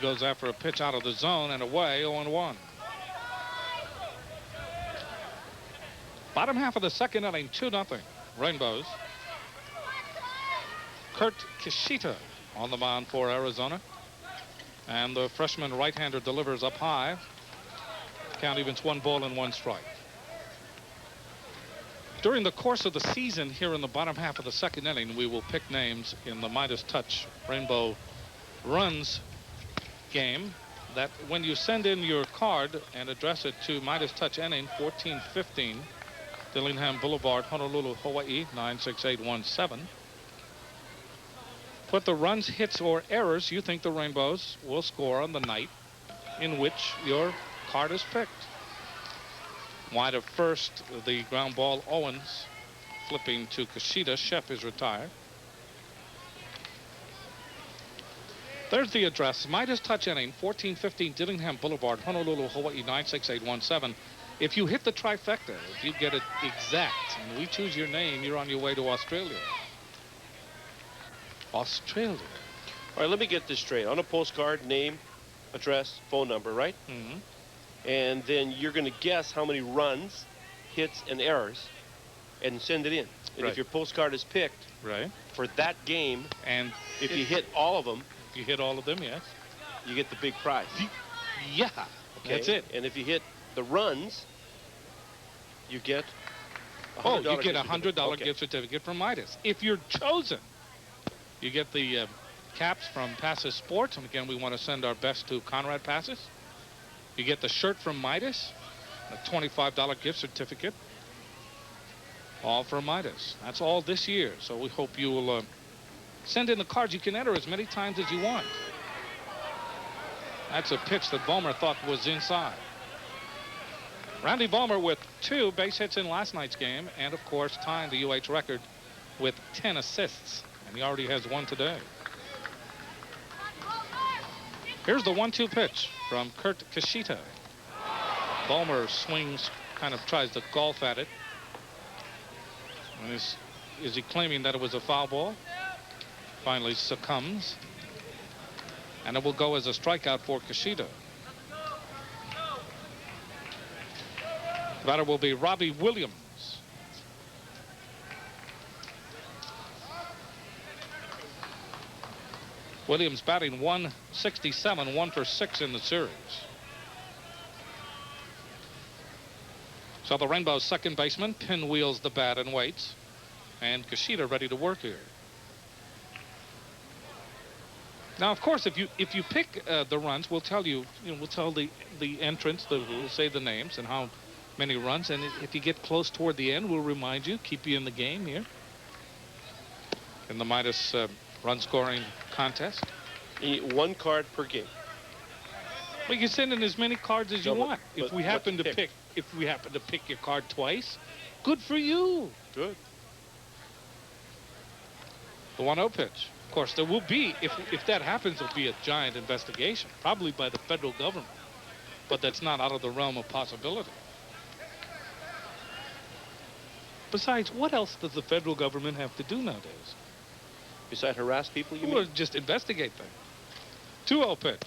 goes after a pitch out of the zone and away, 0-1. Bottom half of the second inning, 2-0. Rainbows. Kurt Kishita on the mound for Arizona. And the freshman right-hander delivers up high. Count evens 1-1 During the course of the season here in the bottom half of the second inning, we will pick names in the Midas Touch Rainbow Runs game that when you send in your card and address it to Midas Touch Inning 1415 Dillingham Boulevard, Honolulu, Hawaii 96817. Put the runs, hits, or errors you think the Rainbows will score on the night in which your card is picked. Wide of first, the ground ball, Owens flipping to Kishida. Shep is retired. There's the address, Midas Touch Inning, 1415 Dillingham Boulevard, Honolulu, Hawaii 96817. If you hit the trifecta, if you get it exact, and we choose your name, you're on your way to Australia. Australia. All right, let me get this straight. On a postcard, name, address, phone number, right? Mm-hmm. And then you're going to guess how many runs, hits, and errors, and send it in. And Right. if your postcard is picked Right. for that game, And if you hit all of them, if you hit all of them, yes. you get the big prize. Yeah. Okay? That's it. And if you hit the runs, you get Oh, you get a $100 $100 Okay. gift certificate from Midas. If you're chosen, you get the caps from Passes Sports. And again, we want to send our best to Conrad Passes. You get the shirt from Midas, a $25 gift certificate. All from Midas. That's all this year. So we hope you will send in the cards. You can enter as many times as you want. That's a pitch that Vollmer thought was inside. Randy Vollmer with 2 base hits in last night's game, and of course tying the UH record with 10 assists, and he already has 1 today. Here's the 1-2 pitch from Kurt Kishita. Vollmer swings, kind of tries to golf at it. And is he claiming that it was a foul ball? Finally succumbs, and it will go as a strikeout for Kishida. The batter will be Robbie Williams. Williams batting 167, 1 for 6 in the series. So the Rainbow's second baseman pinwheels the bat and waits, and Kishida ready to work here. Now, of course, if you pick the runs, we'll tell you, we'll tell the entrants, we'll say the names and how many runs, and if you get close toward the end, we'll remind you, keep you in the game here in the Midas run scoring contest. 1 card per game. Well, you can send in as many cards as you want. If we happen to pick? pick your card twice, good for you. Good. The 1-0 pitch. Of course, there will be, if that happens, there'll be a giant investigation, probably by the federal government, but that's not out of the realm of possibility. Besides, what else does the federal government have to do nowadays? Besides harass people, you Or mean? just investigate them. 2-0 pitch.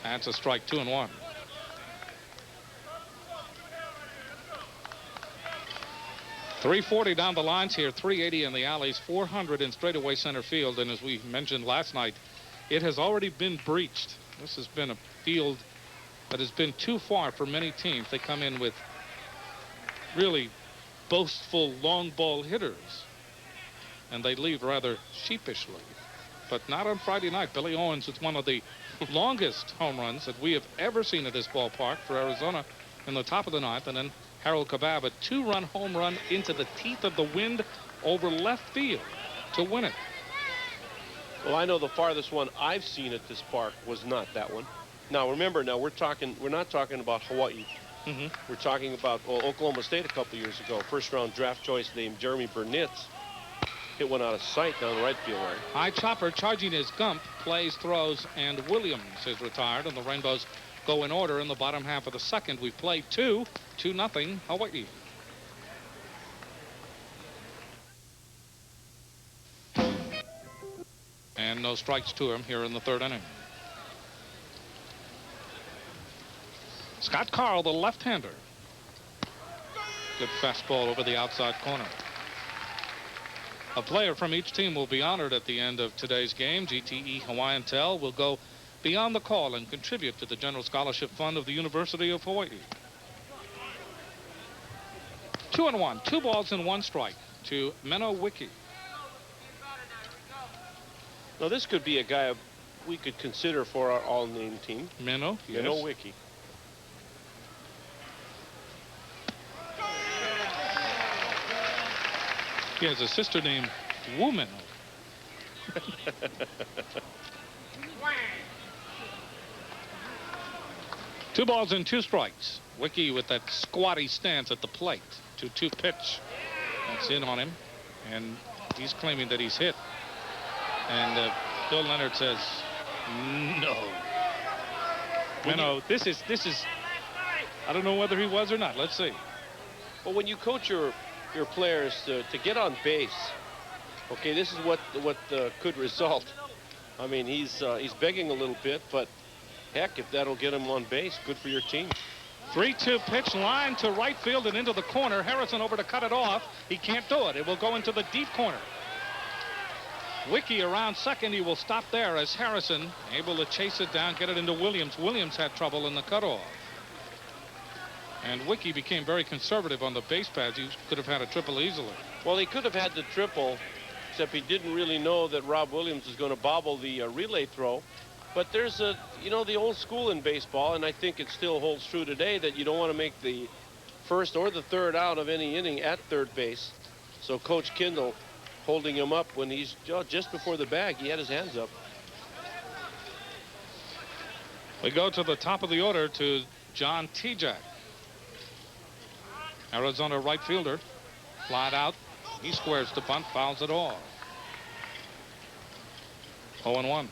That's a strike, 2-1. .340 down the lines here, 380 in the alleys, 400 in straightaway center field, and as we mentioned last night, it has already been breached. This has been a field that has been too far for many teams. They come in with really boastful long ball hitters, and they leave rather sheepishly. But not on Friday night. Billy Owens with one of the longest home runs that we have ever seen at this ballpark for Arizona in the top of the ninth, and then Harold Kabab, a 2-run home run into the teeth of the wind over left field to win it. Well, I know the farthest one I've seen at this park was not that one. Now, remember, we're not talking about Hawaii. Mm-hmm. We're talking about Oklahoma State a couple years ago. First-round draft choice named Jeremy Burnitz hit one out of sight down the right field line. High chopper charging his Gump, plays, throws, and Williams is retired, and the Rainbows go in order in the bottom half of the second. We've played 2-0 Hawaii. And no no strikes to him here in the third inning. Scott Karl, the left-hander. Good fastball over the outside corner. A player from each team will be honored at the end of today's game. GTE Hawaiian Tel will go beyond the call and contribute to the General Scholarship Fund of the University of Hawaii. 2-1, 2 balls and 1 strike to Menno Wiki. Now this could be a guy we could consider for our all-name team. Menno, yes. Menno Wiki. He has a sister named Woman. 2 balls and 2 strikes. Wiki with that squatty stance at the plate. 2-2 pitch. That's in on him. And he's claiming that he's hit. And Bill Leonard says, no. This is, I don't know whether he was or not. Let's see. Well, when you coach your players to get on base, okay, this is what could result. I mean, he's begging a little bit, but heck, if that'll get him on base, good for your team. 3-2 pitch, line to right field and into the corner. Harrison over to cut it off. He can't do it. It will go into the deep corner. Wiki around second. He will stop there as Harrison able to chase it down, get it into Williams. Williams had trouble in the cutoff. And Wiki became very conservative on the base paths. He could have had a triple easily. Well, he could have had the triple, except he didn't really know that Rob Williams was going to bobble the relay throw. But there's the old school in baseball, and I think it still holds true today, that you don't want to make the first or the third out of any inning at third base. So Coach Kindle holding him up when he's just before the bag, he had his hands up. We go to the top of the order to John Tejak. Arizona right fielder, flat out. He squares the bunt, fouls it off. 0-1.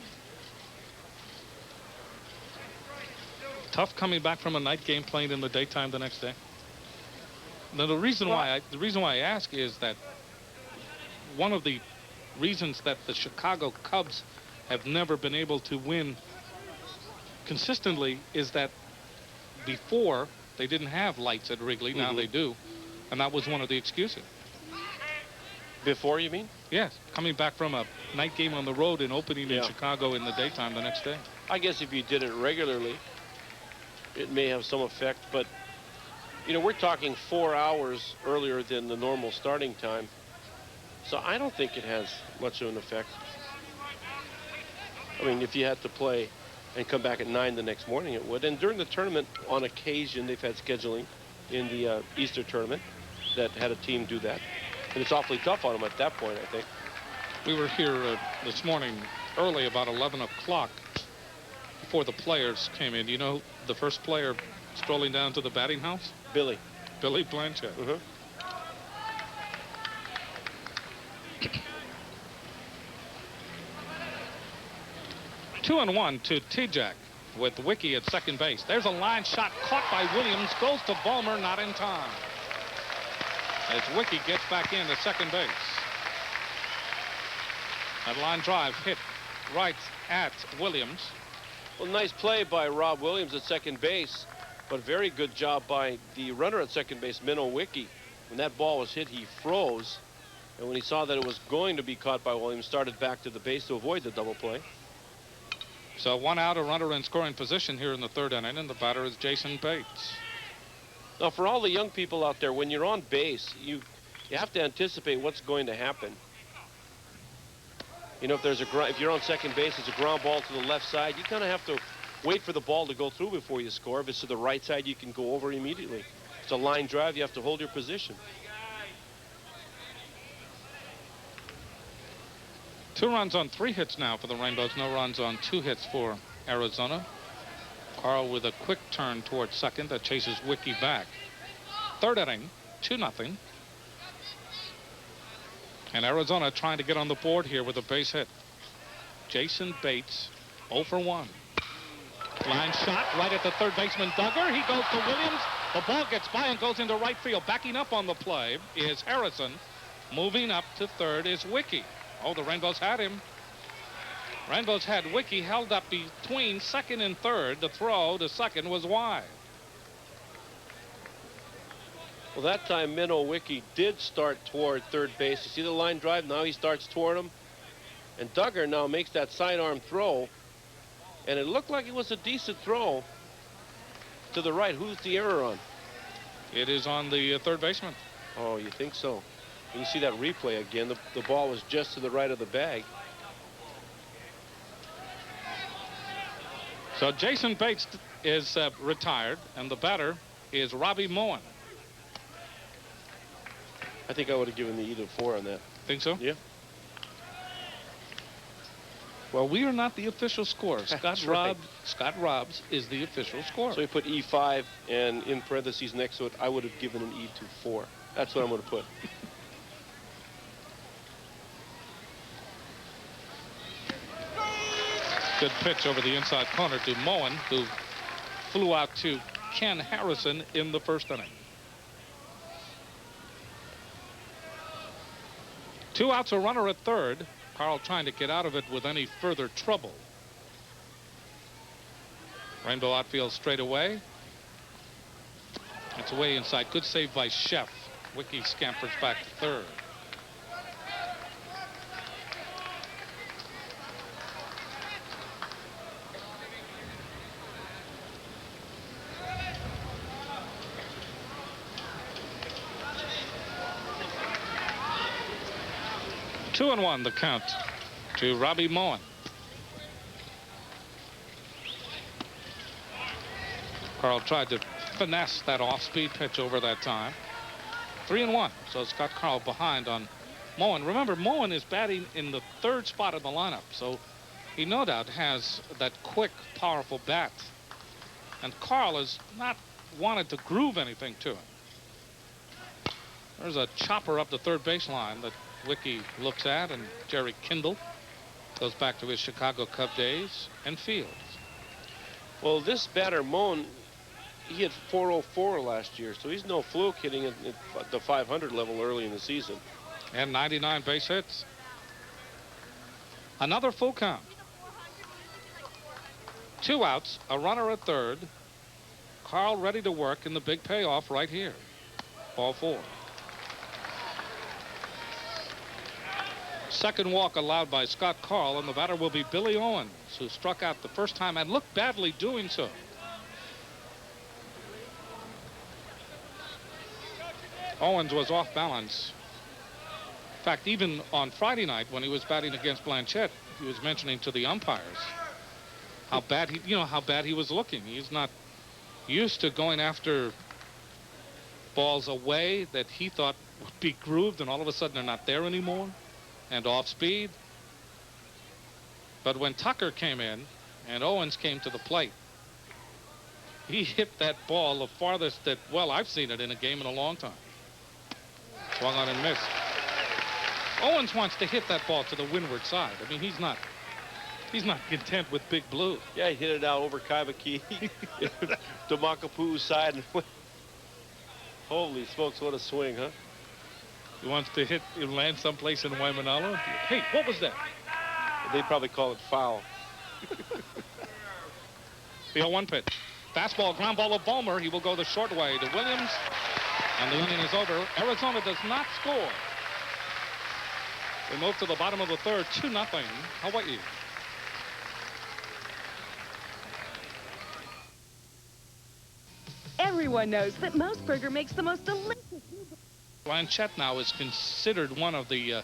Tough coming back from a night game playing in the daytime the next day. Now the reason why I ask is that one of the reasons that the Chicago Cubs have never been able to win consistently is that before they didn't have lights at Wrigley. Now they do, and that was one of the excuses. Before, you mean? Yes, coming back from a night game on the road and opening in Chicago in the daytime the next day. I guess if you did it regularly, it may have some effect, but we're talking 4 hours earlier than the normal starting time, so I don't think it has much of an effect. I mean, if you had to play and come back at 9 the next morning, it would. And during the tournament, on occasion, they've had scheduling in the Easter tournament that had a team do that. And it's awfully tough on them at that point, I think. We were here this morning early, about 11 o'clock, before the players came in. You know the first player strolling down to the batting house? Billy Blanchett. 2-1 to Tejak with Wiki at second base. There's a line shot caught by Williams, goes to Ballmer, not in time. As Wiki gets back in to second base. That line drive hit right at Williams. Well, nice play by Rob Williams at second base, but very good job by the runner at second base, Menno Wiki. When that ball was hit, he froze, and when he saw that it was going to be caught by Williams, started back to the base to avoid the double play. So 1 out, a runner in scoring position here in the third inning, and the batter is Jason Bates. Now, for all the young people out there, when you're on base, you have to anticipate what's going to happen. If you're on second base, it's a ground ball to the left side. You kind of have to wait for the ball to go through before you score. If it's to the right side, you can go over immediately. If it's a line drive, you have to hold your position. 2 runs on 3 hits now for the Rainbows. No runs on 2 hits for Arizona. Karl with a quick turn towards second that chases Wiki back. Third inning, 2-0. And Arizona trying to get on the board here with a base hit. Jason Bates, 0 for 1. Line shot right at the third baseman Duggar. He goes to Williams. The ball gets by and goes into right field. Backing up on the play is Harrison. Moving up to third is Wiki. Oh, the Rainbows had him. Rainbow's had Wiki held up between second and third. The throw to second was wide. Well, that time Minnow Wiki did start toward third base. You see the line drive? Now he starts toward him. And Duggar now makes that sidearm throw. And it looked like it was a decent throw to the right. Who's the error on? It is on the third baseman. Oh, you think so? When you see that replay again, the ball was just to the right of the bag. So Jason Bates is retired, and the batter is Robbie Moen. I think I would have given the either 4 on that. Think so? Yeah. Well, we are not the official score. That's right. Scott Robbs is the official score. So he put E5, and in parentheses next to it, I would have given an E24. That's what I'm going to put. Good pitch over the inside corner to Moen, who flew out to Ken Harrison in the first inning. 2 outs, a runner at third. Karl trying to get out of it with any further trouble. Rainbow outfield straight away. It's away inside. Good save by Sheff. Wiki scampers back to third. Two and one the count to Robbie Moen. Karl tried to finesse that off-speed pitch over that time. 3-1. So it's got Karl behind on Moen. Remember, Moen is batting in the third spot in the lineup, so he no doubt has that quick, powerful bat. And Karl has not wanted to groove anything to him. There's a chopper up the third baseline that Wiki looks at, and Jerry Kindle goes back to his Chicago Cub days and fields. Well, this batter, Moen, he had 404 last year, so he's no fluke hitting at the 500 level early in the season. And 99 base hits. Another full count. 2 outs, a runner at third. Karl ready to work in the big payoff right here. Ball 4. Second walk allowed by Scott Karl, and the batter will be Billy Owens, who struck out the first time and looked badly doing so. Owens was off balance. In fact, even on Friday night when he was batting against Blanchette, he was mentioning to the umpires how bad he was looking. He's not used to going after balls away that he thought would be grooved, and all of a sudden they're not there anymore. And off speed. But when Tucker came in and Owens came to the plate, he hit that ball the farthest that, well, I've seen it in a game in a long time. Swung on and missed. Owens wants to hit that ball to the windward side. I mean, he's not content with Big Blue. Yeah, he hit it out over Kaibaki to Makapu's side. Holy smokes, what a swing, huh? He wants to land someplace in Waimanalo. Hey, what was that? They'd probably call it foul. The 0-1 pitch. Fastball, ground ball of Bulmer. He will go the short way to Williams. And the inning is over. Arizona does not score. We move to the bottom of the third, 2-0 Hawaii. Everyone knows that Moseburger makes the most delicious. Blanchette now is considered one of the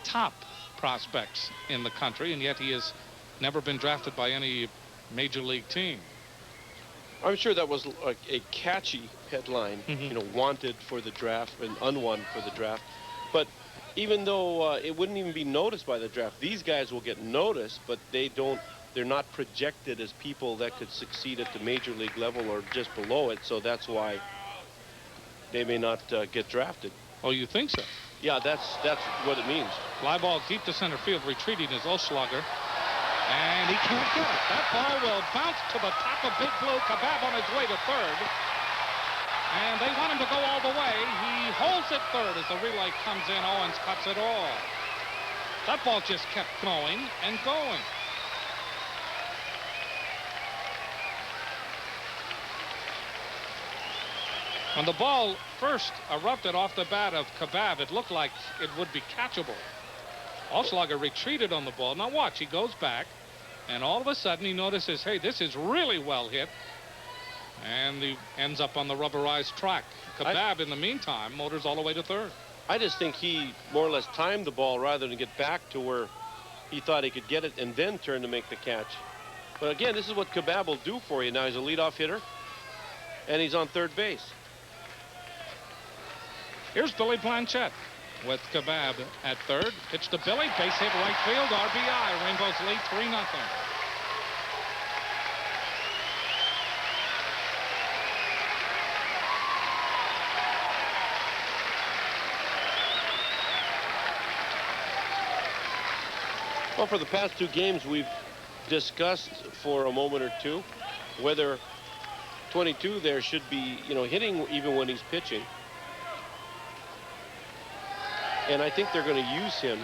top prospects in the country, and yet he has never been drafted by any major league team. I'm sure that was like a catchy headline, you know, wanted for the draft and unwanted for the draft. But even though it wouldn't even be noticed by the draft, these guys will get noticed, but they're not projected as people that could succeed at the major league level or just below it, so that's why they may not get drafted. Oh, you think so? Yeah, that's what it means. Fly ball deep to center field. Retreating is Oschlager. And he can't get it. That ball will bounce to the top of Big Blue. Kabab on his way to third. And they want him to go all the way. He holds it third as the relay comes in. Owens cuts it off. That ball just kept going and going. When the ball first erupted off the bat of Kebab, it looked like it would be catchable. Oselager retreated on the ball. Now watch, he goes back, and all of a sudden he notices, hey, this is really well hit. And he ends up on the rubberized track. Kebab, in the meantime, motors all the way to third. I just think he more or less timed the ball rather than get back to where he thought he could get it and then turn to make the catch. But again, this is what Kebab will do for you. Now he's a leadoff hitter, and he's on third base. Here's Billy Blanchette with Kebab at third. Pitch to Billy, base hit right field, RBI. Rainbows lead 3-0. Well, for the past two games, we've discussed for a moment or two whether 22 there should be, hitting even when he's pitching. And I think they're going to use him,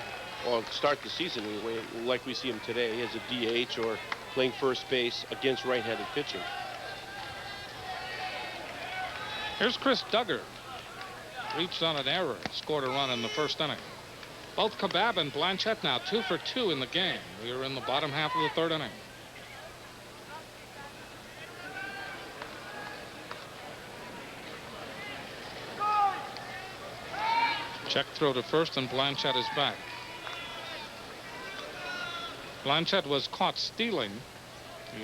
or start the season anyway, like we see him today, as a DH or playing first base against right-handed pitching. Here's Chris Duggar. Reached on an error, scored a run in the first inning. Both Kebab and Blanchette now 2 for 2 in the game. We are in the bottom half of the third inning. Check throw to first, and Blanchette is back. Blanchette was caught stealing.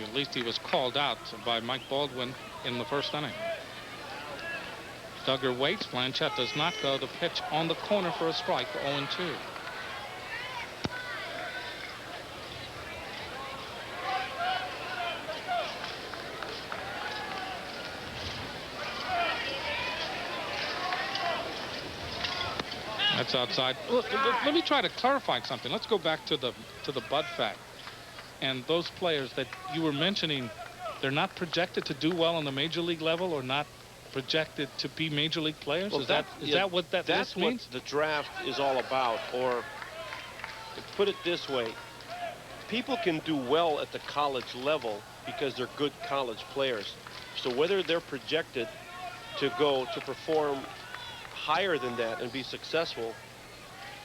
At least he was called out by Mike Baldwin in the first inning. Duggar waits. Blanchette does not go. The pitch on the corner for a strike, 0-2. That's outside. Look, let me try to clarify something. Let's go back to the Bud fact. And those players that you were mentioning, they're not projected to do well on the major league level, or not projected to be major league players? Well, is that what that list means? That's what the draft is all about. Or to put it this way, people can do well at the college level because they're good college players. So whether they're projected to go to perform higher than that and be successful,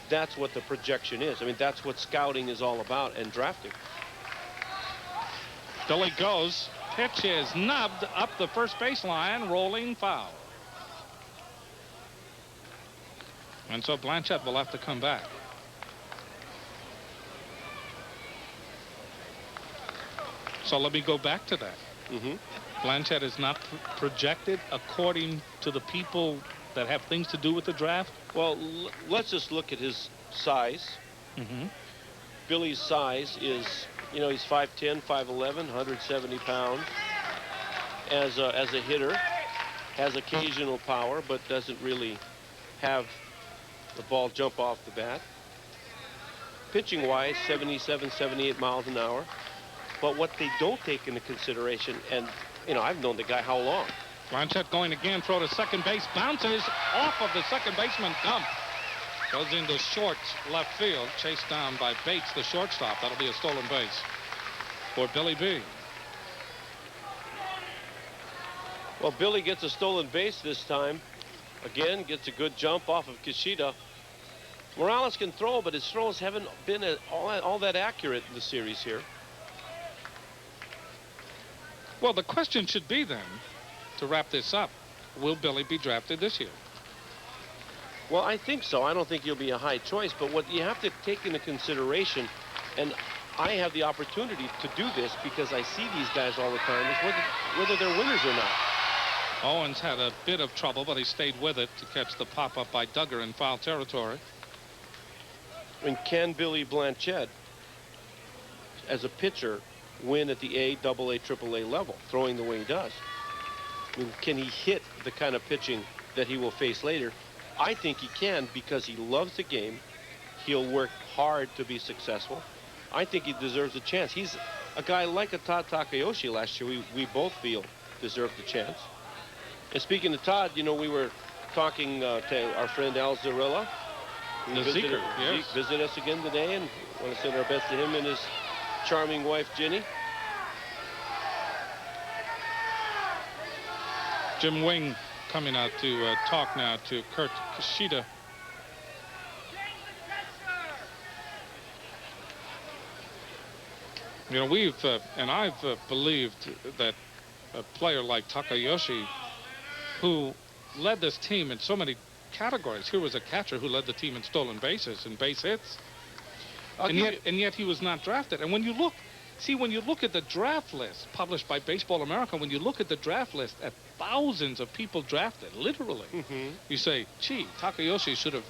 that's what the projection is. I mean, that's what scouting is all about, and drafting. Billy goes. Pitch is nubbed up the first baseline, rolling foul. And so Blanchette will have to come back. So let me go back to that. Blanchette is not projected according to the people that have things to do with the draft. Well, let's just look at his size. Billy's size is, he's 5'10", 5'11", 170 pounds. As a hitter, has occasional power, but doesn't really have the ball jump off the bat. Pitching-wise, 77, 78 miles an hour. But what they don't take into consideration, and, I've known the guy how long? Blanchette going again, throw to second base, bounces off of the second baseman, Gump. Goes into short left field, chased down by Bates, the shortstop. That'll be a stolen base for Billy B. Well, Billy gets a stolen base this time. Again, gets a good jump off of Kishida. Morales can throw, but his throws haven't been all that accurate in the series here. Well, the question should be then, to wrap this up, will Billy be drafted this year? Well, I think so. I don't think he'll be a high choice, but what you have to take into consideration, and I have the opportunity to do this because I see these guys all the time, is whether they're winners or not. Owens had a bit of trouble, but he stayed with it to catch the pop-up by Duggar in foul territory. I mean, can Billy Blanchette, as a pitcher, win at the A, AA, AAA level, throwing the way he does? I mean, can he hit the kind of pitching that he will face later? I think he can, because he loves the game. He'll work hard to be successful. I think he deserves a chance. He's a guy like a Todd Takayoshi last year. We both feel deserved a chance. And speaking of Todd, we were talking to our friend Al Zarella. The Seeker, yes. Visit us again today, and want to send our best to him and his charming wife, Ginny. Jim Wing coming out to talk now to Kurt Kushida. You know, I've believed that a player like Takayoshi, who led this team in so many categories. Here was a catcher who led the team in stolen bases and base hits. And yet he was not drafted. And when you look at the draft list published by Baseball America, when you look at the draft list at thousands of people drafted, literally, you say, gee, Takayoshi should have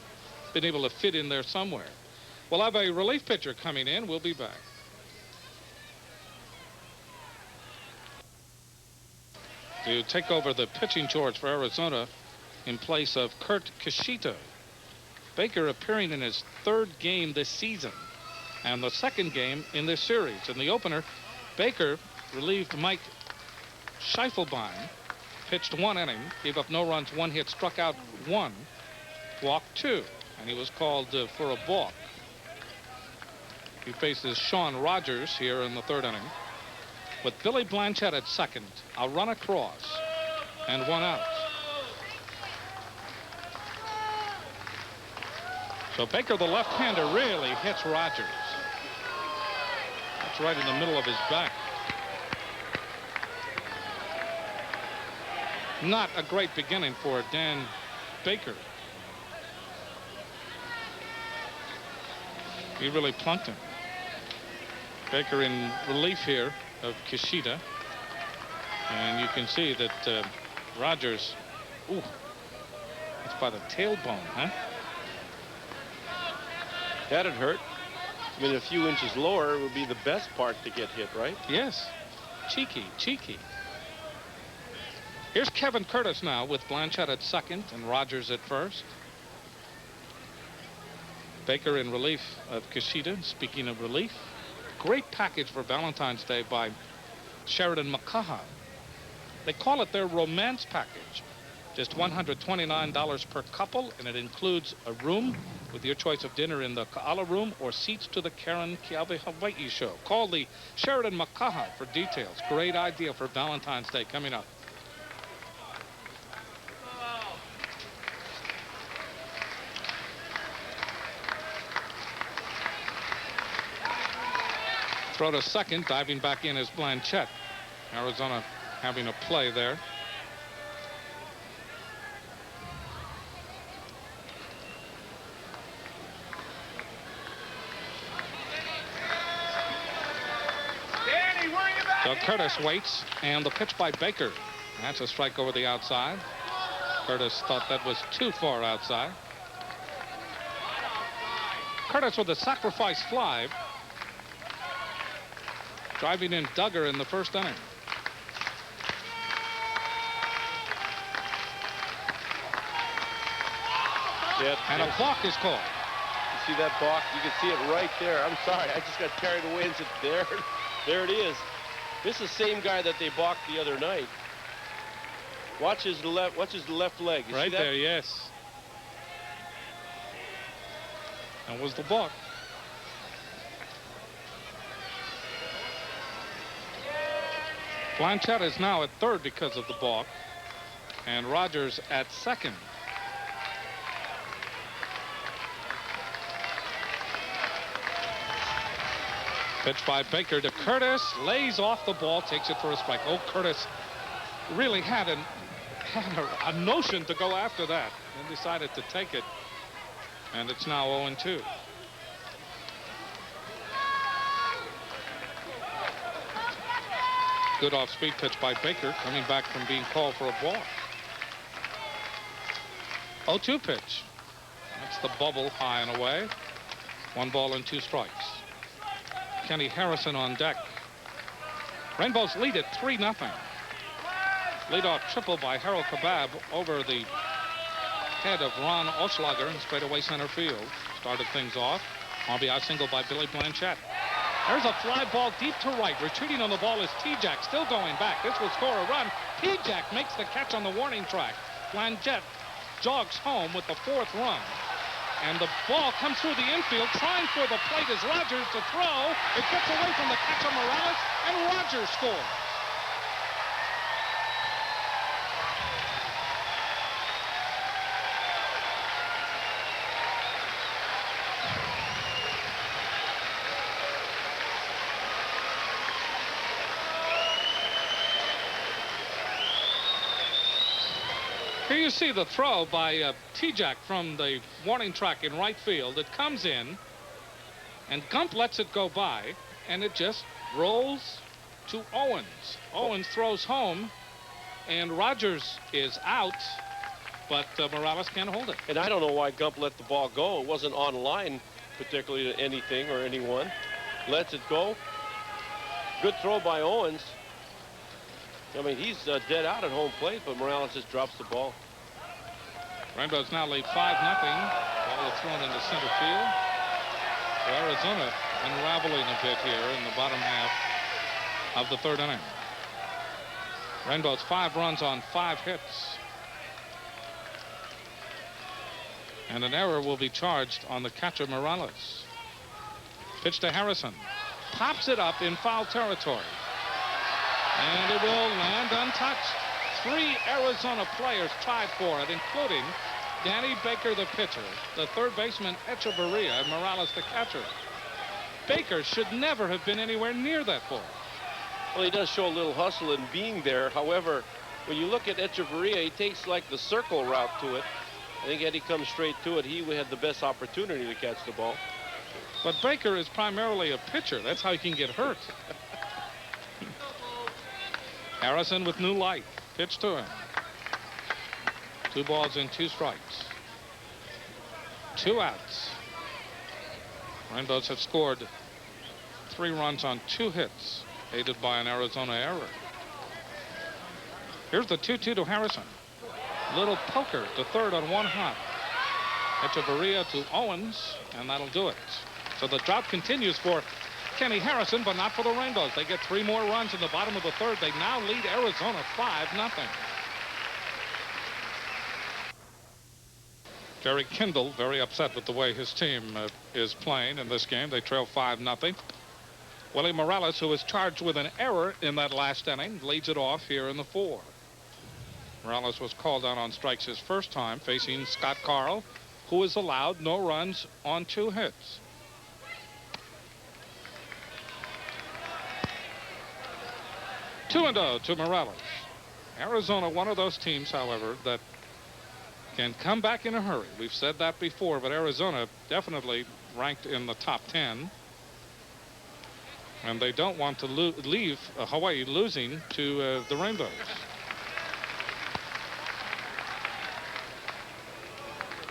been able to fit in there somewhere. We'll have a relief pitcher coming in. We'll be back. To take over the pitching charge for Arizona in place of Kurt Kushida. Baker appearing in his third game this season and the second game in this series. In the opener, Baker relieved Mike Schiefelbein, pitched 1 inning, gave up no runs, 1 hit, struck out 1, walked 2, and he was called for a balk. He faces Sean Rogers here in the 3rd inning. With Billy Blanchett at second, a run across, and 1 out. So Baker, the left-hander, really hits Rogers. That's right in the middle of his back. Not a great beginning for Dan Baker. He really plunked him. Baker in relief here of Kushida, and you can see that Rogers, it's by the tailbone, huh? That'd hurt. I mean, a few inches lower would be the best part to get hit, right? Yes. Cheeky. Here's Kevin Curtis now with Blanchett at second and Rogers at first. Baker in relief of Kushida. Speaking of relief, great package for Valentine's Day by Sheridan McCaha. They call it their romance package. Just $129 per couple, and it includes a room with your choice of dinner in the Ka'ala room or seats to the Karen Kiawe Hawaii show. Call the Sheridan McCaha for details. Great idea for Valentine's Day coming up. Throw to second, diving back in is Blanchett. Arizona having a play there. So Curtis waits, and the pitch by Baker. That's a strike over the outside. Curtis thought that was too far outside. Curtis with a sacrifice fly, driving in Duggar in the 1st inning. And a balk is called. You see that balk? You can see it right there. I'm sorry, I just got carried away and said, there it is. This is the same guy that they balked the other night. Watch his left leg. You right see that? There, yes. That was the balk. Blanchett is now at third because of the balk, and Rogers at second. Pitch by Baker to Curtis, lays off the ball, takes it for a strike. Oh, Curtis really had a notion to go after that and decided to take it, and it's now 0-2. Good off-speed pitch by Baker, coming back from being called for a ball. 0-2 pitch. That's the bubble, high and away. 1 ball and 2 strikes. Kenny Harrison on deck. Rainbows lead at 3-0. Leadoff triple by Harold Kabab over the head of Ron Oslager in straightaway center field. Started things off. RBI single by Billy Blanchett. There's a fly ball deep to right. Retreating on the ball is T-Jack, still going back. This will score a run. T-Jack makes the catch on the warning track. Blanchett jogs home with the 4th run. And the ball comes through the infield. Trying for the plate is Rogers to throw. It gets away from the catch of Morales, and Rogers scores. Here you see the throw by T-Jack from the warning track in right field. It comes in, and Gump lets it go by, and it just rolls to Owens. Owens throws home, and Rogers is out, but Morales can't hold it. And I don't know why Gump let the ball go. It wasn't on line, particularly to anything or anyone. Lets it go. Good throw by Owens. I mean, he's dead out at home plate, but Morales just drops the ball. Rainbows now lead 5-0. Ball is thrown into center field. So Arizona unraveling a bit here in the bottom half of the third inning. Rainbows 5 runs on 5 hits. And an error will be charged on the catcher Morales. Pitch to Harrison. Pops it up in foul territory. And it will land untouched. 3 Arizona players tied for it, including Danny Baker, the pitcher, the third baseman Echeverria, and Morales, the catcher. Baker should never have been anywhere near that ball. Well, he does show a little hustle in being there. However, when you look at Echeverria, he takes like the circle route to it. I think had he come straight to it, he would have the best opportunity to catch the ball. But Baker is primarily a pitcher. That's how he can get hurt. Harrison with new life. Pitch to him. 2 balls and 2 strikes. 2 outs. Rainbows have scored 3 runs on 2 hits, aided by an Arizona error. Here's the 2-2 to Harrison. Little poker to third on 1 hop. Echeverria to Owens, and that'll do it. So the drought continues for Kenny Harrison, but not for the Rainbows. They get 3 more runs in the bottom of the third. They now lead Arizona 5-0. Jerry Kindle very upset with the way his team is playing in this game. They trail 5-0. Willie Morales, who is charged with an error in that last inning, leads it off here in the 4. Morales was called out on strikes his first time, facing Scott Karl, who is allowed no runs on 2 hits. Two and 0 to Morales. Arizona, one of those teams, however, that can come back in a hurry. We've said that before, but Arizona definitely ranked in the top 10. And they don't want to leave Hawaii losing to the Rainbows.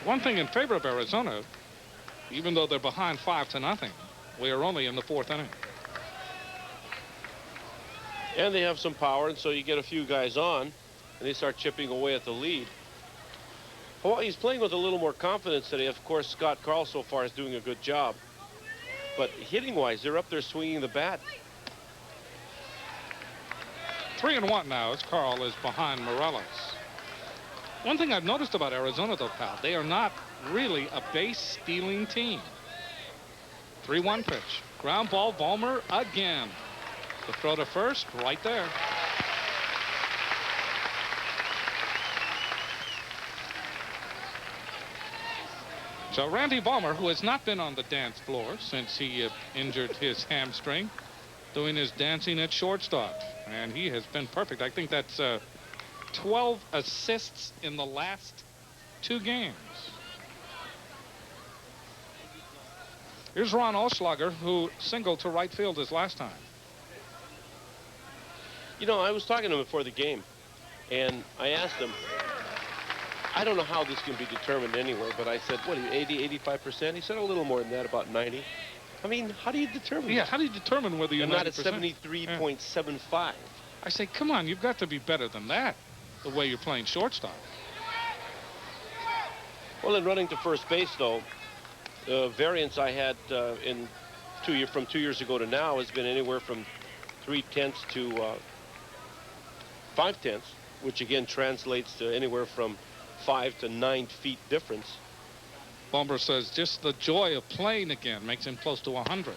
One thing in favor of Arizona, even though they're behind 5-0, we are only in the 4th inning. And they have some power, and so you get a few guys on, and they start chipping away at the lead. Hawaii's playing with a little more confidence today. Of course, Scott Karl so far is doing a good job. But hitting-wise, they're up there swinging the bat. 3-1 now as Karl is behind Morales. One thing I've noticed about Arizona, though, pal, they are not really a base-stealing team. 3-1 pitch. Ground ball, Ballmer again. The throw to first, right there. So Randy Ballmer, who has not been on the dance floor since he injured his hamstring, doing his dancing at shortstop. And he has been perfect. I think that's 12 assists in the last 2 games. Here's Ron Oschlager, who singled to right field his last time. You know, I was talking to him before the game, and I asked him, I don't know how this can be determined anyway, but I said, what are you, 80, 85%? He said a little more than that, about 90. I mean, how do you determine Yeah, that? how do you determine whether you're I'm not at 90%? 73.75. I say, come on, you've got to be better than that, the way you're playing shortstop. Well, in running to first base, though, the variance I had from 2 years ago to now has been anywhere from 3/10 to 5/10, which again translates to anywhere from 5 to 9 feet difference. Ballmer says just the joy of playing again makes him close to 100%.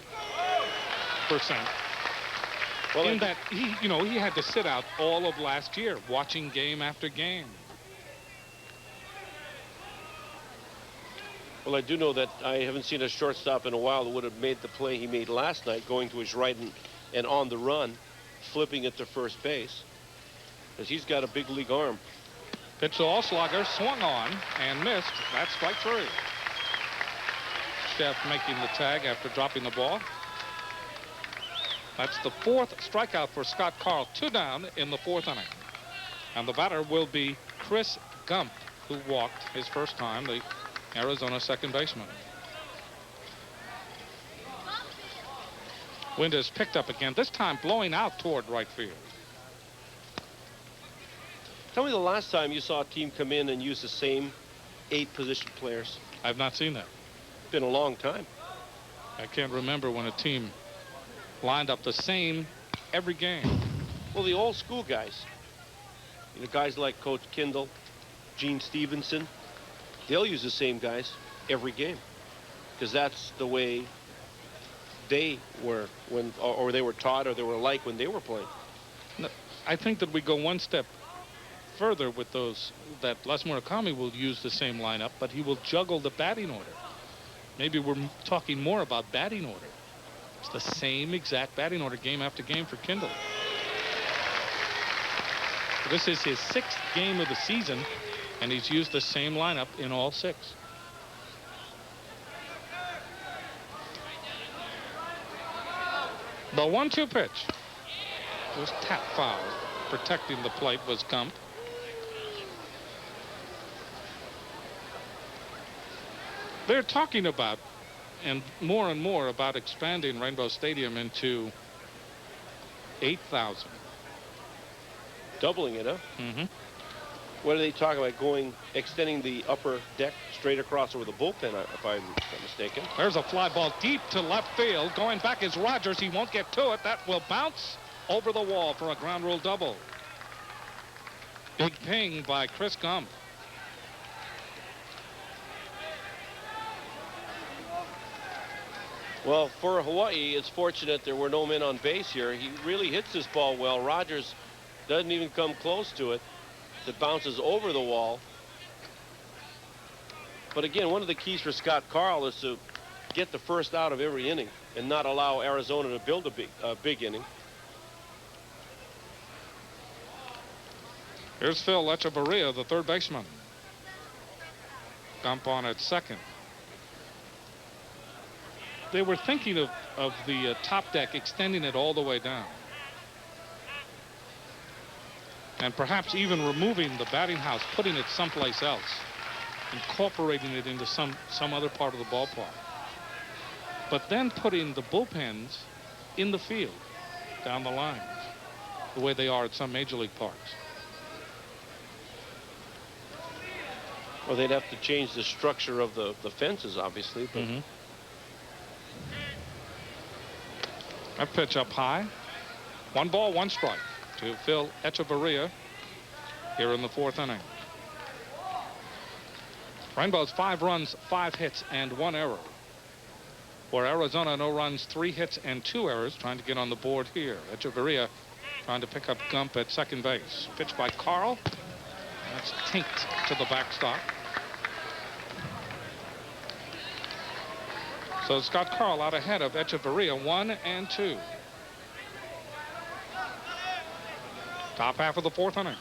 Well, In that he had to sit out all of last year watching game after game. Well, I do know that I haven't seen a shortstop in a while that would have made the play he made last night, going to his right and on the run, flipping it to first base, because he's got a big league arm. Pitch to Allslugger, swung on and missed. That's strike 3. Chef making the tag after dropping the ball. That's the 4th strikeout for Scott Karl. 2 down in the 4th inning. And the batter will be Chris Gump, who walked his first time, the Arizona second baseman. Wind is picked up again, this time blowing out toward right field. Tell me the last time you saw a team come in and use the same 8 position players. I've not seen that. It's been a long time. I can't remember when a team lined up the same every game. Well, the old school guys, you know, guys like Coach Kindle, Gene Stevenson, they'll use the same guys every game because that's the way they were when, or they were taught, or they were like when they were playing. No, I think that we go one step further with those, that Les Murakami will use the same lineup, but he will juggle the batting order. Maybe we're talking more about batting order. It's the same exact batting order game after game for Kindle. This is his 6th game of the season, and he's used the same lineup in all 6. The 1-2 pitch. It was tap foul. Protecting the plate was Gump. They're talking about, and more about, expanding Rainbow Stadium into 8,000. Doubling it, huh? Mm-hmm. What are they talking about? Extending the upper deck straight across over the bullpen, if I'm not mistaken. There's a fly ball deep to left field. Going back is Rogers. He won't get to it. That will bounce over the wall for a ground rule double. Big ping by Chris Gump. Well, for Hawaii, it's fortunate there were no men on base here. He really hits this ball well. Rogers doesn't even come close to it. It bounces over the wall. But again, one of the keys for Scott Karl is to get the first out of every inning and not allow Arizona to build a big inning. Here's Phil Echevarria, the third baseman. Gump on at second. They were thinking of the top deck, extending it all the way down. And perhaps even removing the batting house, putting it someplace else, incorporating it into some other part of the ballpark. But then putting the bullpens in the field, down the lines, the way they are at some major league parks. Well, they'd have to change the structure of the fences, obviously. But That pitch up high. 1 ball, 1 strike to Phil Echevarria here in the 4th inning. Rainbows 5 runs, 5 hits, and 1 error. For Arizona, no runs, 3 hits, and 2 errors, trying to get on the board here. Echevarria trying to pick up Gump at second base. Pitch by Karl. That's tinked to the backstop. So Scott Karl out ahead of Echevarria, 1 and 2. Top half of the 4th inning.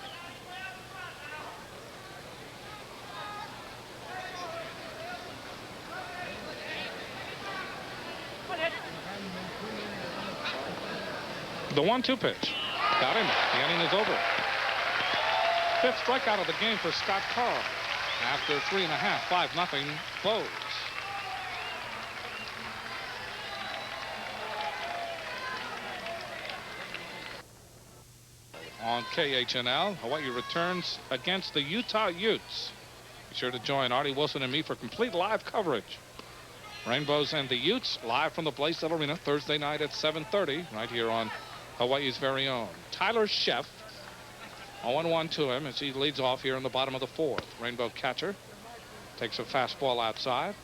The 1-2 pitch. Got him. The inning is over. 5th strikeout of the game for Scott Karl. After 3.5, 5-0 Bows. On KHNL, Hawaii returns against the Utah Utes. Be sure to join Artie Wilson and me for complete live coverage. Rainbows and the Utes live from the Blaisdell Arena Thursday night at 7:30 right here on Hawaii's very own. Tyler Sheff, 0-1 to him as he leads off here in the bottom of the 4th. Rainbow catcher takes a fastball outside.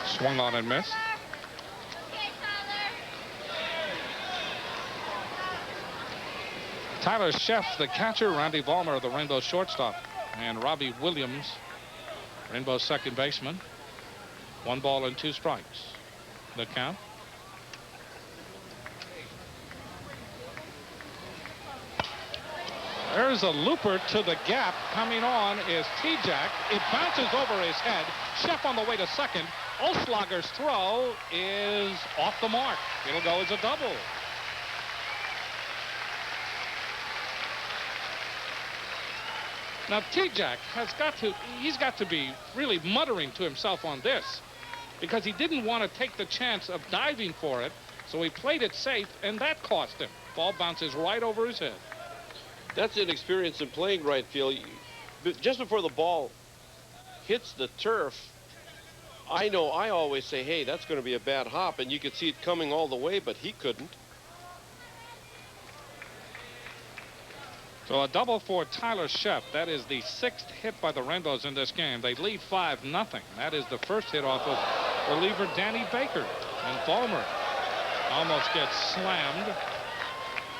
Swung on and missed. Tyler Sheff, the catcher. Randy Vollmer, the Rainbow shortstop. And Robbie Williams, Rainbow second baseman. 1 ball and 2 strikes. The count. There's a looper to the gap. Coming on is T-Jack. It bounces over his head. Sheff on the way to second. Oslager's throw is off the mark. It'll go as a double. Now T-Jack he's got to be really muttering to himself on this, because he didn't want to take the chance of diving for it, so he played it safe, and that cost him. Ball bounces right over his head. That's inexperience in playing right field. Just before the ball hits the turf, I always say, hey, that's going to be a bad hop, and you could see it coming all the way, but he couldn't. So a double for Tyler Sheff. That is the 6th hit by the Rainbows in this game. They lead 5-0. That is the first hit off of reliever Danny Baker. And Vollmer almost gets slammed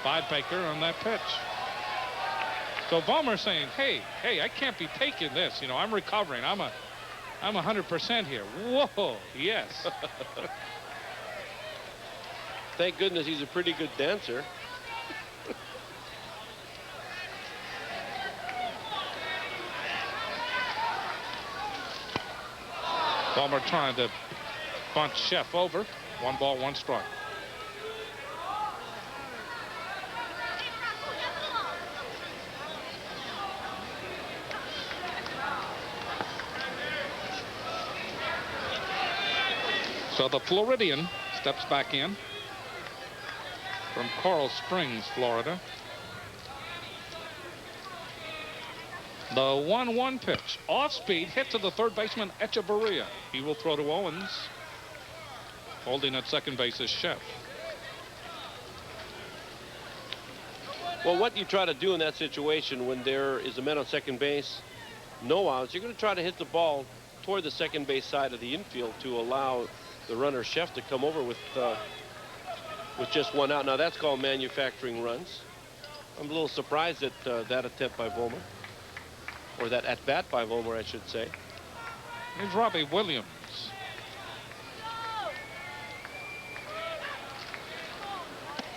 by Baker on that pitch. So Vollmer saying, hey, I can't be taking this. You know, I'm recovering. I'm 100% here. Whoa, yes. Thank goodness he's a pretty good dancer. Vollmer trying to bunt Sheff over. 1 ball, 1 strike. So the Floridian steps back in from Coral Springs, Florida. The 1-1 pitch. Off speed, hit to the third baseman, Echeverria. He will throw to Owens. Holding at second base is Sheff. Well, what you try to do in that situation when there is a man on second base, no outs, you're going to try to hit the ball toward the second base side of the infield to allow the runner Sheff to come over with just 1 out. Now that's called manufacturing runs. I'm a little surprised at that attempt by Vollmer, or that at bat by Vollmer, I should say. Here's Robbie Williams.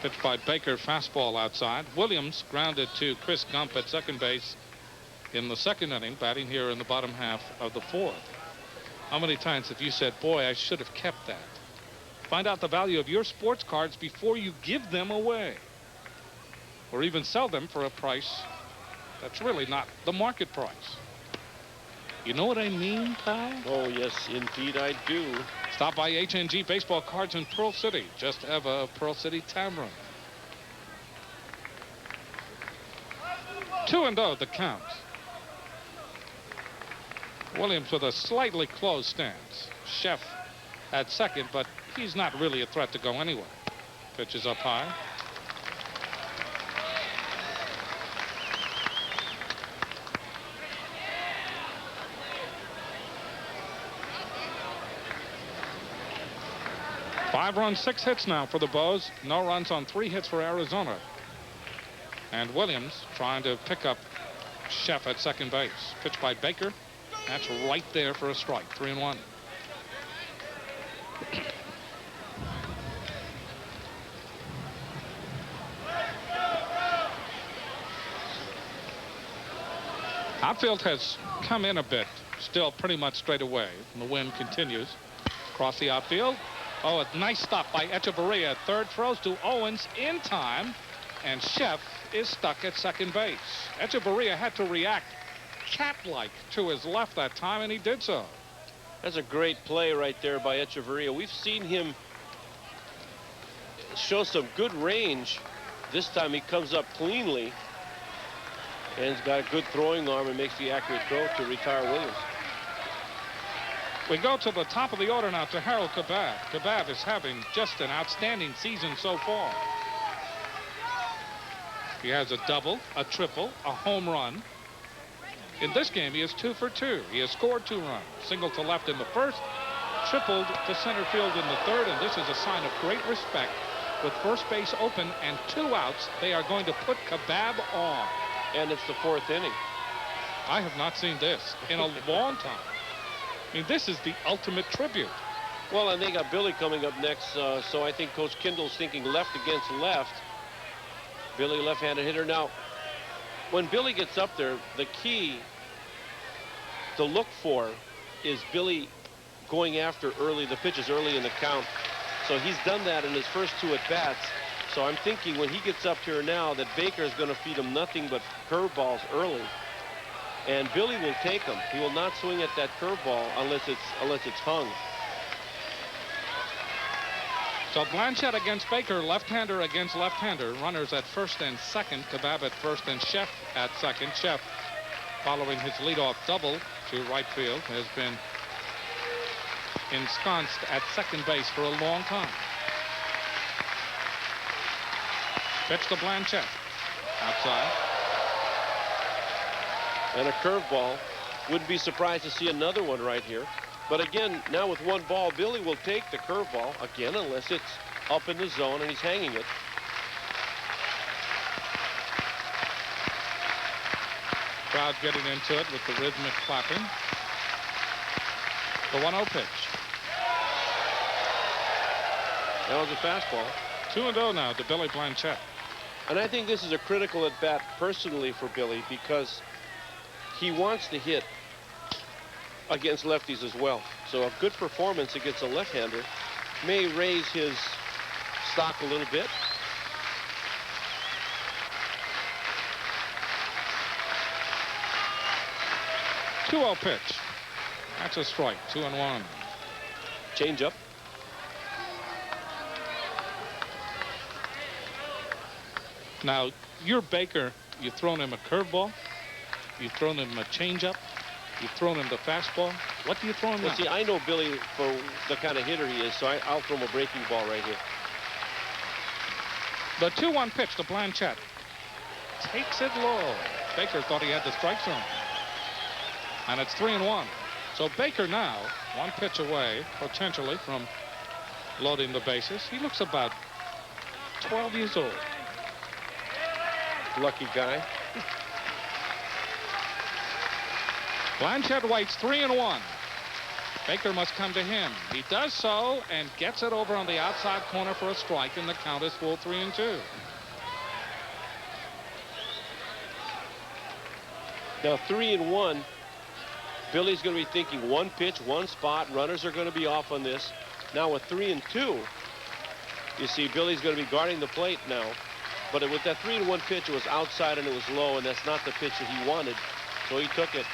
Pitch by Baker, fastball outside. Williams grounded to Chris Gump at second base in the 2nd inning, batting here in the bottom half of the 4th. How many times have you said, boy, I should have kept that? Find out the value of your sports cards before you give them away, or even sell them for a price that's really not the market price. You know what I mean, pal? Oh, yes, indeed I do. Stop by HNG Baseball Cards in Pearl City, just ever of Pearl City Tavern. 2-0 the count. Williams with a slightly closed stance. Sheff at second, but he's not really a threat to go anywhere. Pitch is up high. Five runs, 6 hits now for the Bows. No runs on 3 hits for Arizona. And Williams trying to pick up Sheff at second base. Pitch by Baker. That's right there for a strike. 3-1. Outfield has come in a bit, still pretty much straight away. And the wind continues across the outfield. Oh, a nice stop by Echeverria. Third, throws to Owens in time, and Sheff is stuck at second base. Echeverria had to react cat-like to his left that time, and he did so. That's a great play right there by Echeverria. We've seen him show some good range. This time he comes up cleanly and he's got a good throwing arm and makes the accurate throw to retire Williams. We go to the top of the order now to Harold Kabab. Kabab is having just an outstanding season so far. He has a double, a triple, a home run. In this game, he is 2 for 2. He has scored 2 runs. Single to left in the first, tripled to center field in the third, and this is a sign of great respect. With first base open and 2 outs, they are going to put Kabab on. And it's the 4th inning. I have not seen this in a long time. I mean, this is the ultimate tribute. Well, and they got Billy coming up next, so I think Coach Kindle's thinking left against left. Billy, left-handed hitter. Now, when Billy gets up there, the key to look for is Billy going after the pitches early in the count. So he's done that in his first 2 at-bats. So I'm thinking when he gets up here now that Baker is going to feed him nothing but curveballs early. And Billy will take them. He will not swing at that curveball unless it's hung. So Blanchette against Baker, left-hander against left-hander. Runners at first and second. Kabab at first and Sheff at second. Sheff, following his leadoff double to right field, has been ensconced at second base for a long time. Pitch to Blanchette. Outside. And a curveball. Wouldn't be surprised to see another one right here. But again, now with 1 ball, Billy will take the curveball again unless it's up in the zone and he's hanging it. Crowd getting into it with the rhythmic clapping. The 1-0 pitch. That was a fastball. 2-0 now to Billy Blanchette. And I think this is a critical at bat personally for Billy because he wants to hit against lefties as well. So a good performance against a left-hander may raise his stock a little bit. Two-0 pitch. That's a strike. 2-1. Change up. Now, you're Baker. You've thrown him a curveball. You've thrown him a changeup. You've thrown him the fastball. What do you throw him now? See, I know Billy for the kind of hitter he is, so I'll throw him a breaking ball right here. The 2-1 pitch to Blanchette. Takes it low. Baker thought he had the strike zone. And it's 3-1. So Baker now, 1 pitch away, potentially, from loading the bases. He looks about 12 years old. Lucky guy. Blanchette waits. 3-1. Baker must come to him. He does so and gets it over on the outside corner for a strike, and the count is full 3-2. Now 3-1. Billy's going to be thinking 1 pitch, 1 spot. Runners are going to be off on this. Now with 3-2, you see Billy's going to be guarding the plate now. But with that 3-1 pitch, it was outside and it was low, and that's not the pitch that he wanted. So he took it.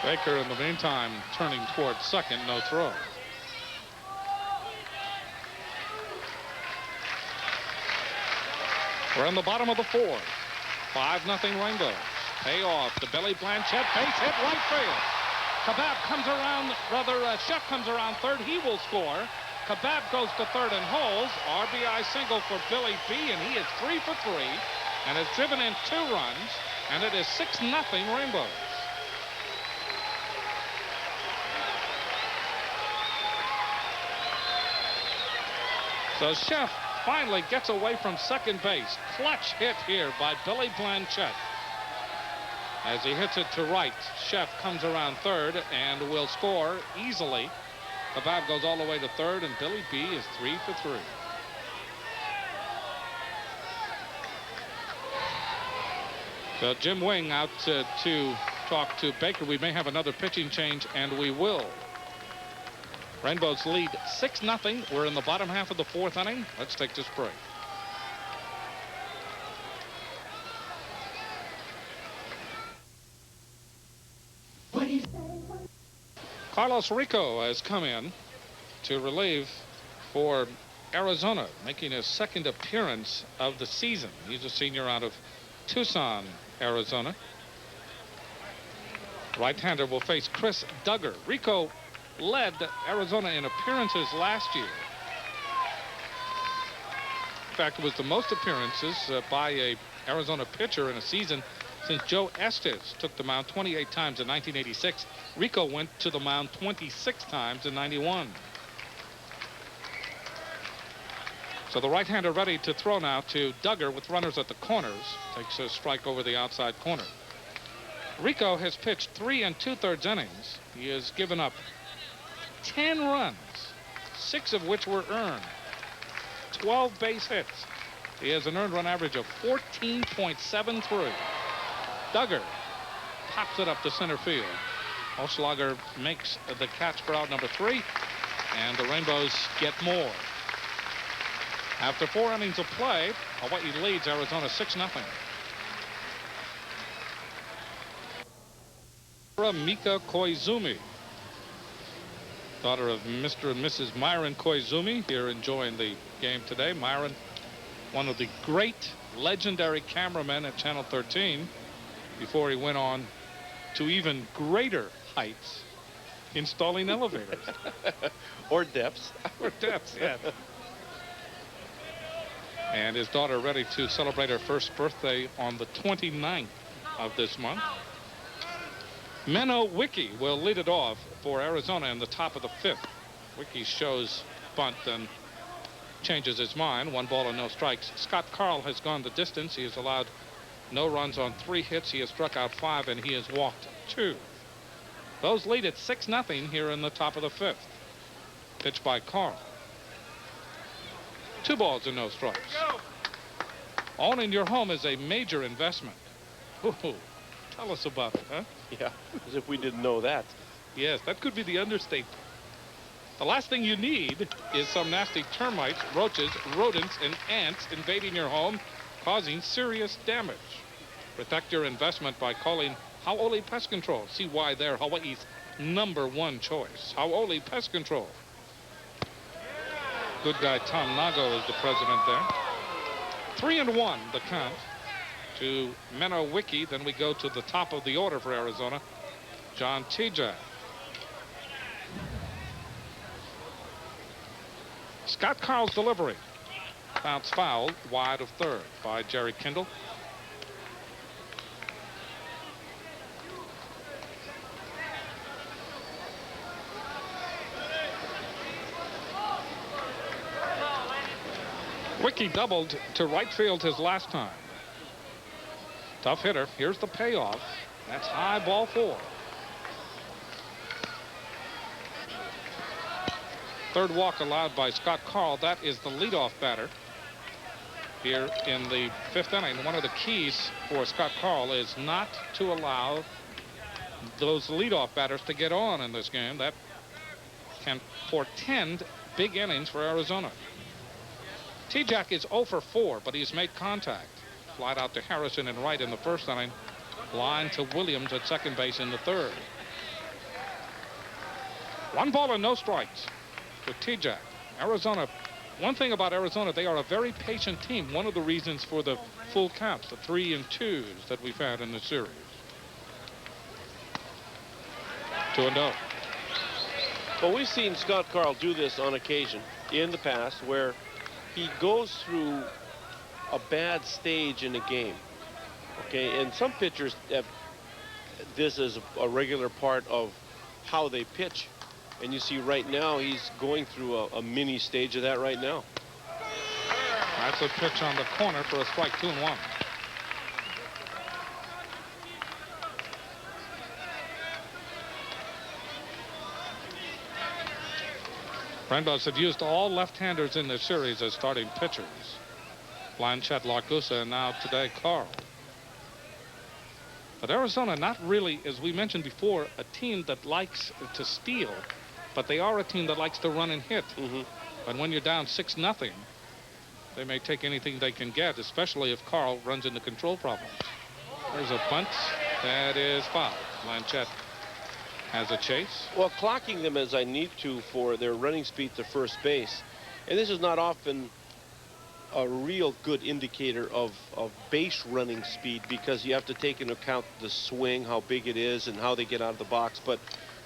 Baker, in the meantime, turning towards second. No throw. We're in the bottom of the 4th. 5-0 Rainbows. Payoff to Billy Blanchette. Base hit right field. Kabab comes around, Sheff comes around third. He will score. Kabab goes to third and holds. RBI single for Billy B, and he is 3 for 3 and has driven in 2 runs, and it is 6-0 Rainbows. So Sheff finally gets away from second base. Clutch hit here by Billy Blanchette. As he hits it to right, Sheff comes around third and will score easily. Kabab goes all the way to third, and Billy B is 3 for 3. So Jim Wing out to talk to Baker. We may have another pitching change, and we will. Rainbows lead 6-0. We're in the bottom half of the 4th inning. Let's take this break. Carlos Rico has come in to relieve for Arizona, making his 2nd appearance of the season. He's a senior out of Tucson, Arizona. Right-hander will face Chris Duggar. Rico led Arizona in appearances last year. In fact, it was the most appearances by a Arizona pitcher in a season since Joe Estes took the mound 28 times in 1986. Rico went to the mound 26 times in 91. So the right-hander ready to throw now to Duggar with runners at the corners. Takes a strike over the outside corner. Rico has pitched 3 2/3 innings. He has given up 10 runs, 6 of which were earned, 12 base hits, He has an earned run average of 14.73. Duggar pops it up to center field. Oschlager makes the catch for out number 3, and the Rainbows get more. After 4 innings of play, Hawaii leads Arizona 6-0. Mika Koizumi, daughter of Mr. and Mrs. Myron Koizumi, here enjoying the game today. Myron, one of the great legendary cameramen at Channel 13, before he went on to even greater heights, installing elevators. Or depths. Or depths, yes. And his daughter ready to celebrate her first birthday on the 29th of this month. Menno Wiki will lead it off for Arizona in the top of the 5th. Wiki shows bunt and changes his mind. 1 ball and no strikes. Scott Karl has gone the distance. He has allowed no runs on 3 hits. He has struck out 5, and he has walked 2. Those lead at 6-0 here in the top of the 5th. Pitched by Karl. 2 balls and no strikes. Owning your home is a major investment. Ooh, tell us about it, huh? Yeah, as if we didn't know that. Yes, that could be the understatement. The last thing you need is some nasty termites, roaches, rodents, and ants invading your home, causing serious damage. Protect your investment by calling Hau'oli Pest Control. See why they're Hawaii's #1 choice. Hau'oli Pest Control. Good guy Tom Nago is the president there. 3-1 the count to Menno Wiki. Then we go to the top of the order for Arizona, John Tijak. Scott Karl's delivery. Bounce foul wide of 3rd by Jerry Kindle. Wiki doubled to right field his last time. Tough hitter. Here's the payoff. That's high, ball 4. 3rd walk allowed by Scott Karl. That is the leadoff batter here in the 5th inning. One of the keys for Scott Karl is not to allow those leadoff batters to get on in this game. That can portend big innings for Arizona. Tijak is 0 for 4, but he's made contact. Flied out to Harrison and right in the 1st inning. Line to Williams at second base in the 3rd. 1 ball and no strikes for Tijak. Arizona, one thing about Arizona, they are a very patient team. One of the reasons for the full counts, the 3 and 2s that we've had in the series. 2-0. Well, we've seen Scott Karl do this on occasion in the past where he goes through a bad stage in a game. Okay, and some pitchers have this as a regular part of how they pitch. And you see right now he's going through a mini stage of that right now. That's a pitch on the corner for a strike. 2-1. Rainbows have used all left-handers in this series as starting pitchers. Blanchett, Largusa, and now today Karl. But Arizona, not really, as we mentioned before, a team that likes to steal, but they are a team that likes to run and hit. And when you're down 6-0, they may take anything they can get, especially if Karl runs into control problems. There's a bunt. That is foul. Blanchett has a chase. Well, clocking them as I need to for their running speed to first base. And this is not often a real good indicator of base running speed, because you have to take into account the swing, how big it is, and how they get out of the box. But